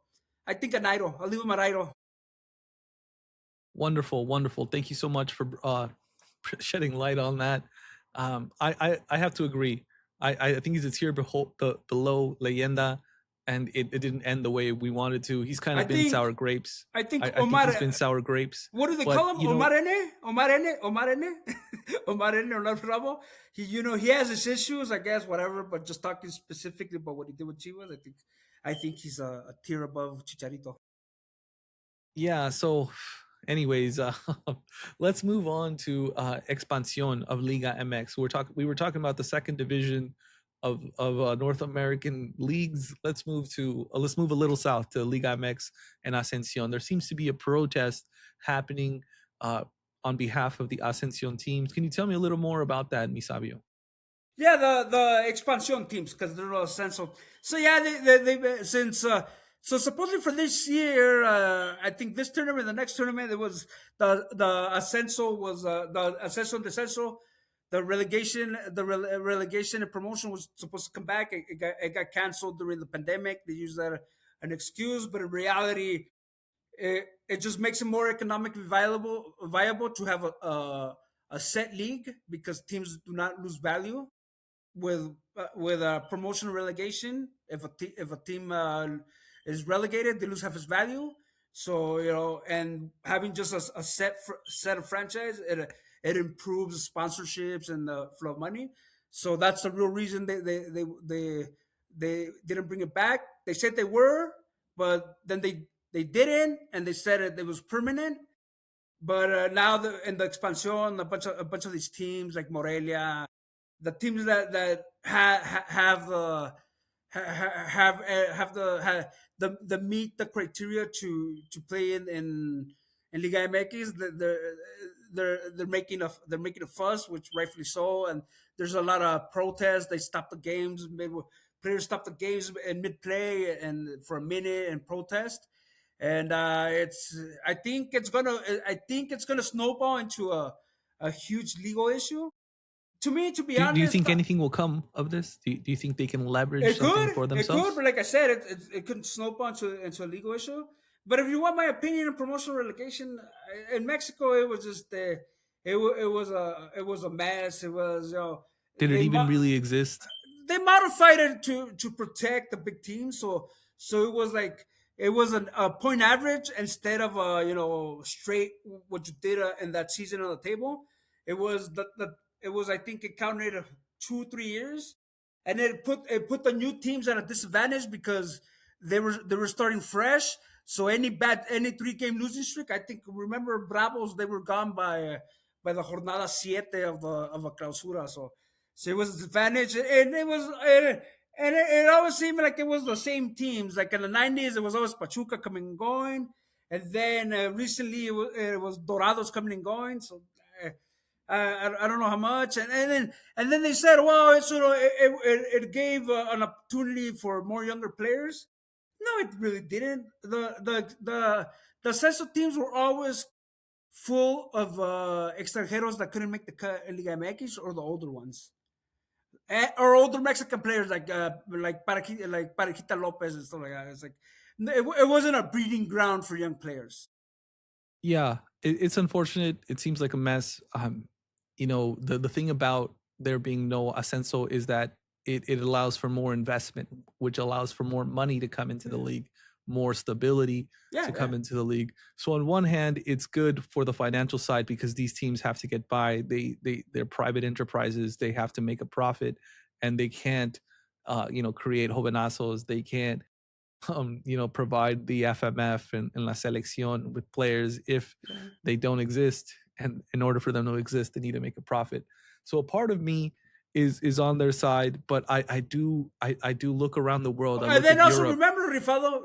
I think an idol. I'll leave him an idol. Wonderful, wonderful. Thank you so much for shedding light on that. I have to agree. I think he's a tier below Leyenda, and it didn't end the way we wanted to. He's kind I of been think sour grapes. I think I think Omar. he's been sour grapes. What do they But call him? Omar N. Omar N. Omar N. Omar N. Omar Bravo. He has his issues, I guess, whatever. But just talking specifically about what he did with Chivas, I think he's a tier above Chicharito. yeah. So, anyways, let's move on to expansión of Liga MX. We were talking about the second division of North American leagues. Let's move a little south to Liga MX and Ascensión. There seems to be a protest happening on behalf of the Ascensión teams. Can you tell me a little more about that, Misabio? Yeah, the expansion teams, because they're all essential. So yeah, they since so supposedly for this year, I think this tournament, the next tournament, it was the Ascenso was the Ascenso and Descenso. The relegation and promotion was supposed to come back. It got canceled during the pandemic. They used that an excuse, but in reality, it just makes it more economically viable to have a set league, because teams do not lose value with promotion and relegation. If a team is relegated, they lose half its value. So and having just a set of franchise, it improves sponsorships and the flow of money. So that's the real reason they didn't bring it back. They said they were, but then they didn't, and they said it was permanent. But now in the expansion, a bunch of these teams like Morelia, the teams that have the meet the criteria to play in Liga MX, they're making a fuss, which rightfully so, and there's a lot of protests. They stop the games. Players stop the games in mid play and for a minute and protest. And I think it's gonna snowball into a huge legal issue. To me, to be Do you honest, think anything will come of this? Do you think they can leverage it something could, for it could, themselves? but like I said, it could snowball into a legal issue. But if you want my opinion on promotional relegation in Mexico, it was just it was a mess. It was Did it they even mo- really exist? they modified it to protect the big teams. So it was like it was a point average instead of straight what you did in that season on the table. It was it was, I think it counted 2 3 years, and it put the new teams at a disadvantage because they were starting fresh. So any 3 game losing streak, I think, remember Bravos, they were gone by the Jornada siete of a clausura. So it was a disadvantage, and it always seemed like it was the same teams. Like in the '90s, it was always Pachuca coming and going, and then recently it was Dorados coming and going. So I don't know how much, and then they said, well, it gave an opportunity for more younger players. No, it really didn't. The Censo teams were always full of extranjeros that couldn't make the cut in Liga MX or the older ones. Or older Mexican players like Parejita Lopez and stuff like that. It's like it wasn't a breeding ground for young players. Yeah, it's unfortunate. It seems like a mess. The thing about there being no ascenso is that it allows for more investment, which allows for more money to come into the league, more stability to come into the league. So on one hand, it's good for the financial side because these teams have to get by. They're private enterprises. They have to make a profit, and they can't, create jovenazos. They can't provide the FMF and La Selección with players if they don't exist. And in order for them to exist, they need to make a profit. So a part of me is on their side, but I do look around the world. And then also Europe. Remember, Rifado,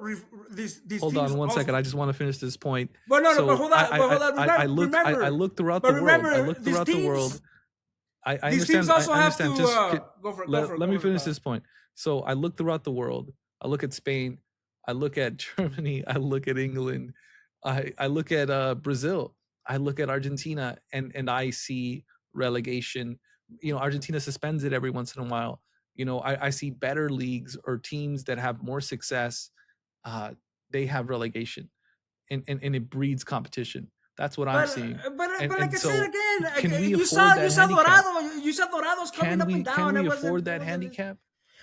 these hold on one second. I just want to finish this point. But no, but hold on. I look throughout the world. I look throughout the world. I understand. I understand. Go for it. Let me finish this point. So I look throughout the world. I look at Spain. I look at Germany. I look at England. I look at Brazil. I look at Argentina, and I see relegation. Argentina suspends it every once in a while. I see better leagues or teams that have more success. They have relegation, and it breeds competition. That's what I'm seeing. But like I said again, you saw Dorados coming up and down. Can we afford that handicap?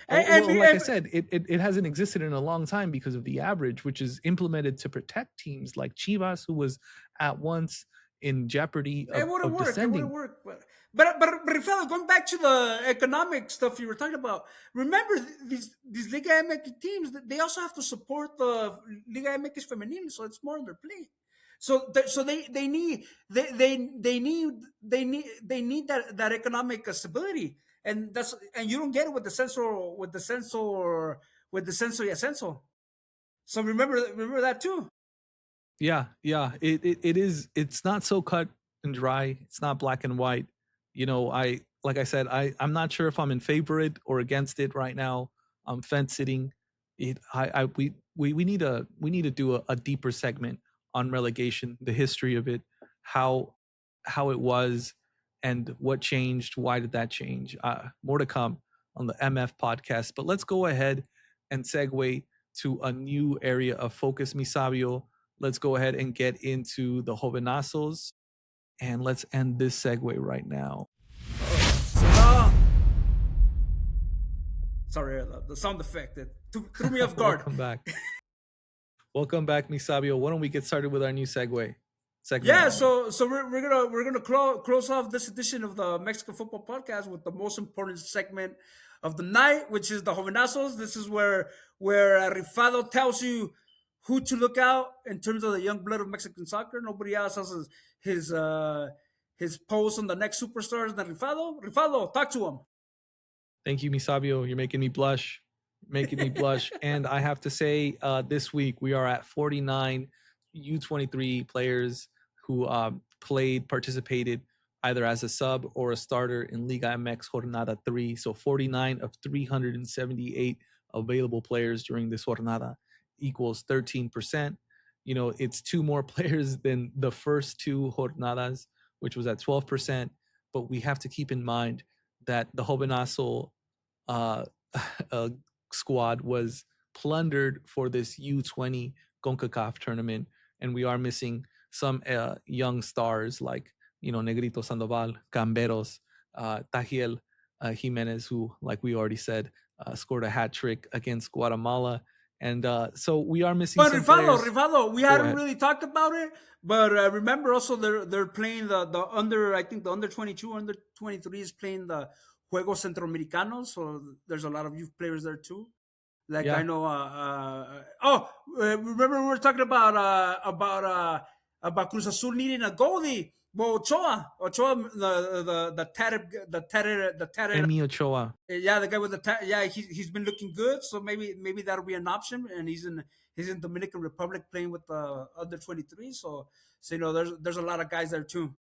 Like I said, it hasn't existed in a long time because of the average, which is implemented to protect teams like Chivas, who was at once in jeopardy of descending. It would work. But Rifado, going back to the economic stuff you were talking about, remember these Liga MX teams, they also have to support the Liga MX Femenil, so it's more on their plate. So they need that economic stability. And you don't get it with the Censo y Ascenso. So remember that too. Yeah. It is. It's not so cut and dry. It's not black and white. Like I said, I'm not sure if I'm in favor of it or against it right now. I'm fence sitting. We need to do a deeper segment on relegation, the history of it, how it was, and what changed. Why did that change? More to come on the MF podcast. But let's go ahead and segue to a new area of focus, mi sabio. Let's go ahead and get into the jovenazos, and let's end this segue right now. Sorry, the sound effect that threw me off guard. Welcome back, mi sabio. Why don't we get started with our new segment? Yeah, so we're gonna close off this edition of the Mexican Football Podcast with the most important segment of the night, which is the jovenazos. This is where Rifado tells you who to look out in terms of the young blood of Mexican soccer. Nobody else has his post on the next superstars than Rifado. Rifado, talk to him. Thank you, mi sabio. You're making me blush. And I have to say, this week we are at 49 U23 players who participated either as a sub or a starter in Liga MX Jornada 3. So 49 of 378 available players during this Jornada equals 13%. It's two more players than the first two Jornadas, which was at 12%. But we have to keep in mind that the Jovenazo squad was plundered for this U20 CONCACAF tournament, and we are missing some young stars like Negrito Sandoval, Camberos, Tahiel Jimenez, who, like we already said, scored a hat trick against Guatemala, and so we are missing. But Rifado, we hadn't really talked about it, but remember also they're playing the under. I think the under 22, under 23 is playing the Juegos Centroamericanos, so there's a lot of youth players there too. Like I know. Remember we were talking about Cruz Azul needing a goalie. Well, Ochoa, the tatted, Emi Ochoa. yeah, the guy with the yeah, he's been looking good. So maybe that'll be an option. And he's in Dominican Republic playing with the under 23. So there's a lot of guys there too.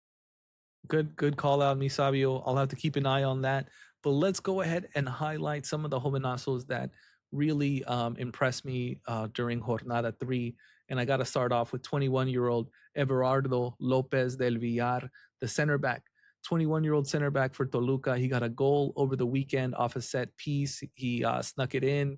Good call out, Misabio. I'll have to keep an eye on that. But let's go ahead and highlight some of the jovenazos that really impressed me during Jornada 3. And I got to start off with 21-year-old Everardo Lopez del Villar, the center back. 21-year-old center back for Toluca. He got a goal over the weekend off a set piece. He snuck it in.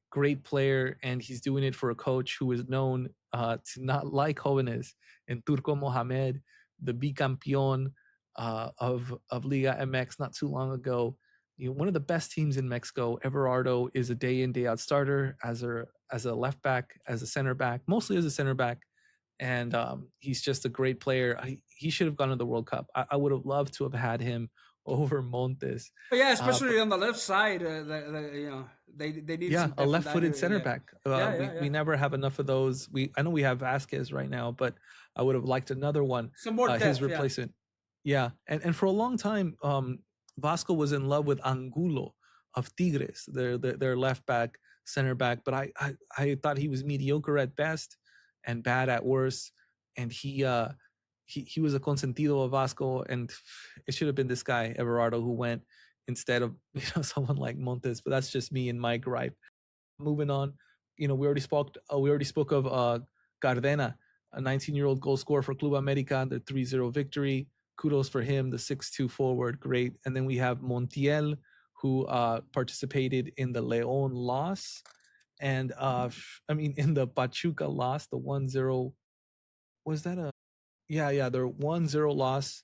Great player, and he's doing it for a coach who is known to not like jóvenes, and Turco Mohamed, the bicampeón of Liga MX not too long ago. One of the best teams in Mexico. Everardo is a day in day out starter as a left back, as a center back, mostly as a center back, and he's just a great player. He should have gone to the World Cup. I would have loved to have had him over Montes. But yeah, But especially on the left side, they need yeah, some a depth in that left-footed area. center Yeah, back. yeah, We yeah, we yeah. never have enough of those. I know we have Vasquez right now, but I would have liked another one. Some more His depth. Yeah. replacement. Yeah, and for a long time, Vasco was in love with Angulo of Tigres, their left back, center back. But I thought he was mediocre at best and bad at worst. And he was a consentido of Vasco, and it should have been this guy Everardo who went instead of someone like Montes. But that's just me and my gripe. Moving on, we already spoke of Cardena, a 19-year-old goal scorer for Club América, the 3-0 victory. Kudos for him, the 6-2 forward, great. And then we have Montiel, who participated in the León loss, and in the Pachuca loss, the 1-0. Was that a yeah, their 1-0 loss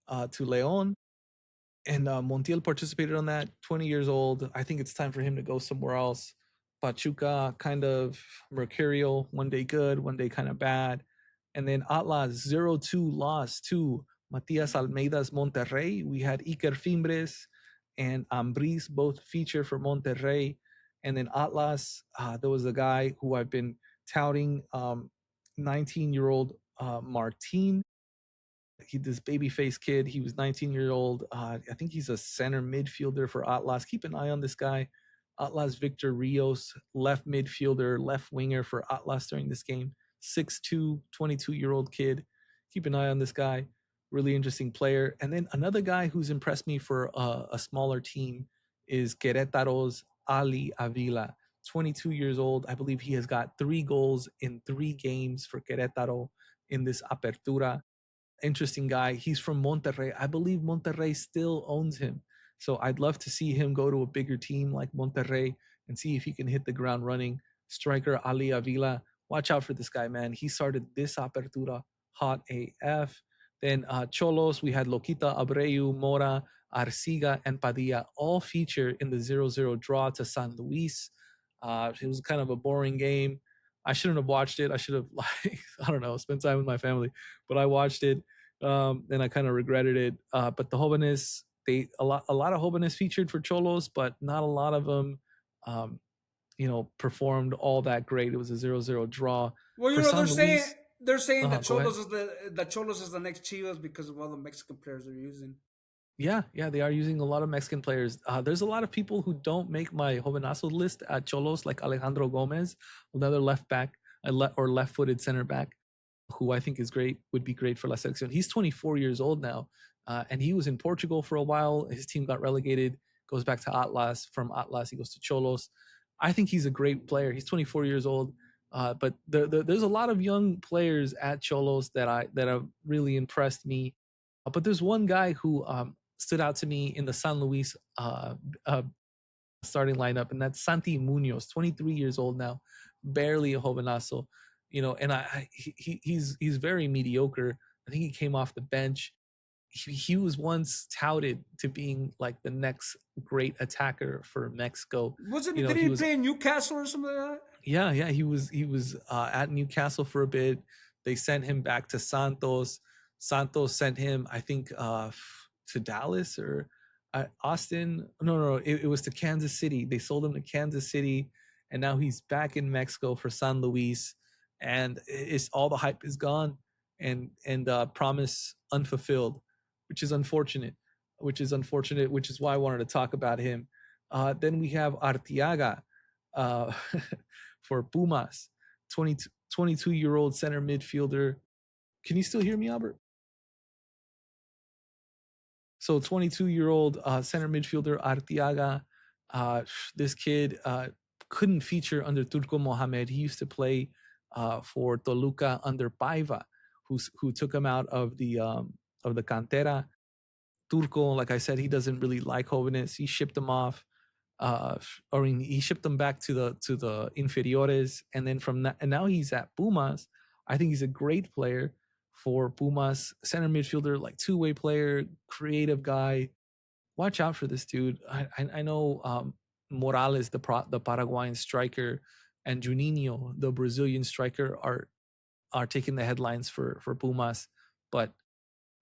to León, and Montiel participated on that. 20 years old. I think it's time for him to go somewhere else. Pachuca, kind of mercurial. One day good, one day kind of bad. And then Atlas 0-2 loss to Matias Almeida's Monterrey. We had Iker Fimbres and Ambris both feature for Monterrey. And then Atlas, there was a guy who I've been touting, 19-year-old Martin. This baby face kid. He was 19 years old. I think he's a center midfielder for Atlas. Keep an eye on this guy. Atlas Victor Rios, left midfielder, left winger for Atlas during this game. 6'2", 22-year-old kid. Keep an eye on this guy. Really interesting player. And then another guy who's impressed me for a smaller team is Querétaro's Ali Avila. 22 years old. I believe he has got 3 goals in 3 games for Querétaro in this Apertura. Interesting guy. He's from Monterrey. I believe Monterrey still owns him. So I'd love to see him go to a bigger team like Monterrey and see if he can hit the ground running. Striker Ali Avila. Watch out for this guy, man. He started this Apertura hot AF. Then Cholos, we had Loquita, Abreu, Mora, Arciga, and Padilla all feature in the 0-0 draw to San Luis. It was kind of a boring game. I shouldn't have watched it. I should have, I don't know, spent time with my family. But I watched it, and I kind of regretted it. But the Jóvenes, a lot of Jóvenes featured for Cholos, but not a lot of them, performed all that great. It was a 0-0 draw. Well, For they're San saying Luis, they're saying that go ahead. Cholos is the next Chivas because of all the Mexican players they're using. Yeah, they are using a lot of Mexican players. There's a lot of people who don't make my Jovenazo list at Cholos, like Alejandro Gomez, another left back, or left-footed center back, who I think is great, would be great for La Selección. He's 24 years old now, and he was in Portugal for a while. His team got relegated, goes back to Atlas. From Atlas, he goes to Cholos. I think he's a great player. He's 24 years old, but there's a lot of young players at Cholos that have really impressed me. But there's one guy who stood out to me in the San Luis starting lineup, and that's Santi Munoz, 23 years old now, barely a jovenazo, and he's very mediocre. I think he came off the bench. He was once touted to being like the next great attacker for Mexico. Wasn't You know, did he he was play in Newcastle or something like that? yeah, he was at Newcastle for a bit. They sent him back to Santos. Santos sent him, I think, to Dallas or Austin. No, it was to Kansas City. They sold him to Kansas City, and now he's back in Mexico for San Luis. And it's all the hype is gone. and promise unfulfilled, which is unfortunate. Which is why I wanted to talk about him. Then we have Artiaga uh, for Pumas, 22-year-old center midfielder. Can you still hear me, Albert? So 22-year-old center midfielder Artiaga. Uh, this kid couldn't feature under Turco Mohamed. He used to play for Toluca under Paiva, who took him out of the cantera. Turco, like I said, he doesn't really like Jóvenes. He shipped him off, or he shipped him back to the inferiores, and then from that, and now he's at Pumas. I think he's a great player for Pumas, center midfielder, like two-way player, creative guy. Watch out for this dude. I know Morales, the Paraguayan striker, and Juninho, the Brazilian striker, are taking the headlines for Pumas, but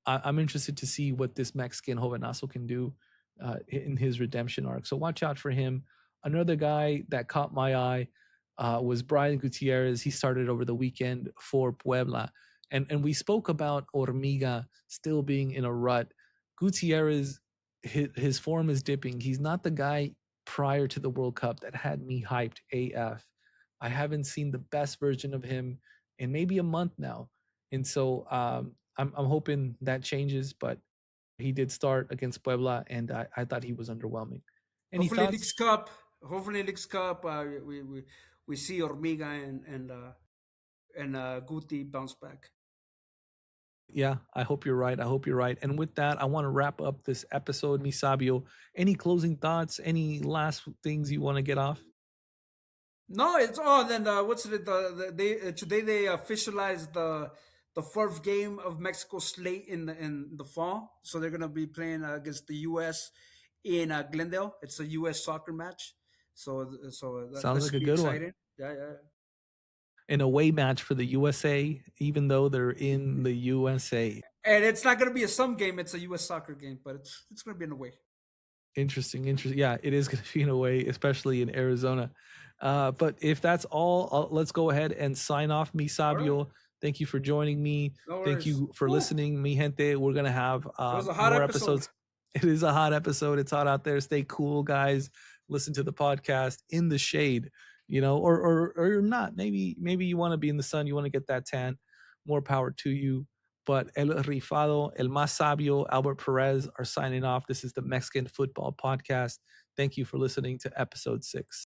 I'm interested to see what this Mexican Jovenazo can do in his redemption arc. So watch out for him. Another guy that caught my eye was Brian Gutierrez. He started over the weekend for Puebla. And we spoke about Hormiga still being in a rut. Gutierrez, his form is dipping. He's not the guy prior to the World Cup that had me hyped AF. I haven't seen the best version of him in maybe a month now. And so I'm hoping that changes, but he did start against Puebla, and I thought he was underwhelming. Any Hopefully, Leagues thoughts? Cup. Hopefully, Leagues Cup. We see Hormiga and Guti bounce back. Yeah, I hope you're right. I hope you're right. And with that, I want to wrap up this episode, Misabio. Any closing thoughts? Any last things you want to get off? No, it's then what's it? They today they officialized the fourth game of Mexico slate in the fall. So they're gonna be playing against the U.S. in Glendale. It's a U.S. soccer match. That Sounds like should a be good one. exciting. Yeah, yeah. An away match for the USA, even though they're in the USA. And it's not gonna be a some game. It's a U.S. soccer game, but it's gonna be in a way. Interesting, interesting. Yeah, it is going to be in a way, especially in Arizona. But if that's all, let's go ahead and sign off. Mi All right, Sabio, thank you for joining me. no Thank worries. you for Whew, listening, mi gente. We're going to have it was a hot more episode. episodes. It is a hot episode. It's hot out there. Stay cool, guys. Listen to the podcast in the shade, or not. Maybe you want to be in the sun. You want to get that tan. More power to you. But El Rifado, El Más Sabio, Albert Perez are signing off. This is the Mexican Football Podcast. Thank you for listening to episode 6.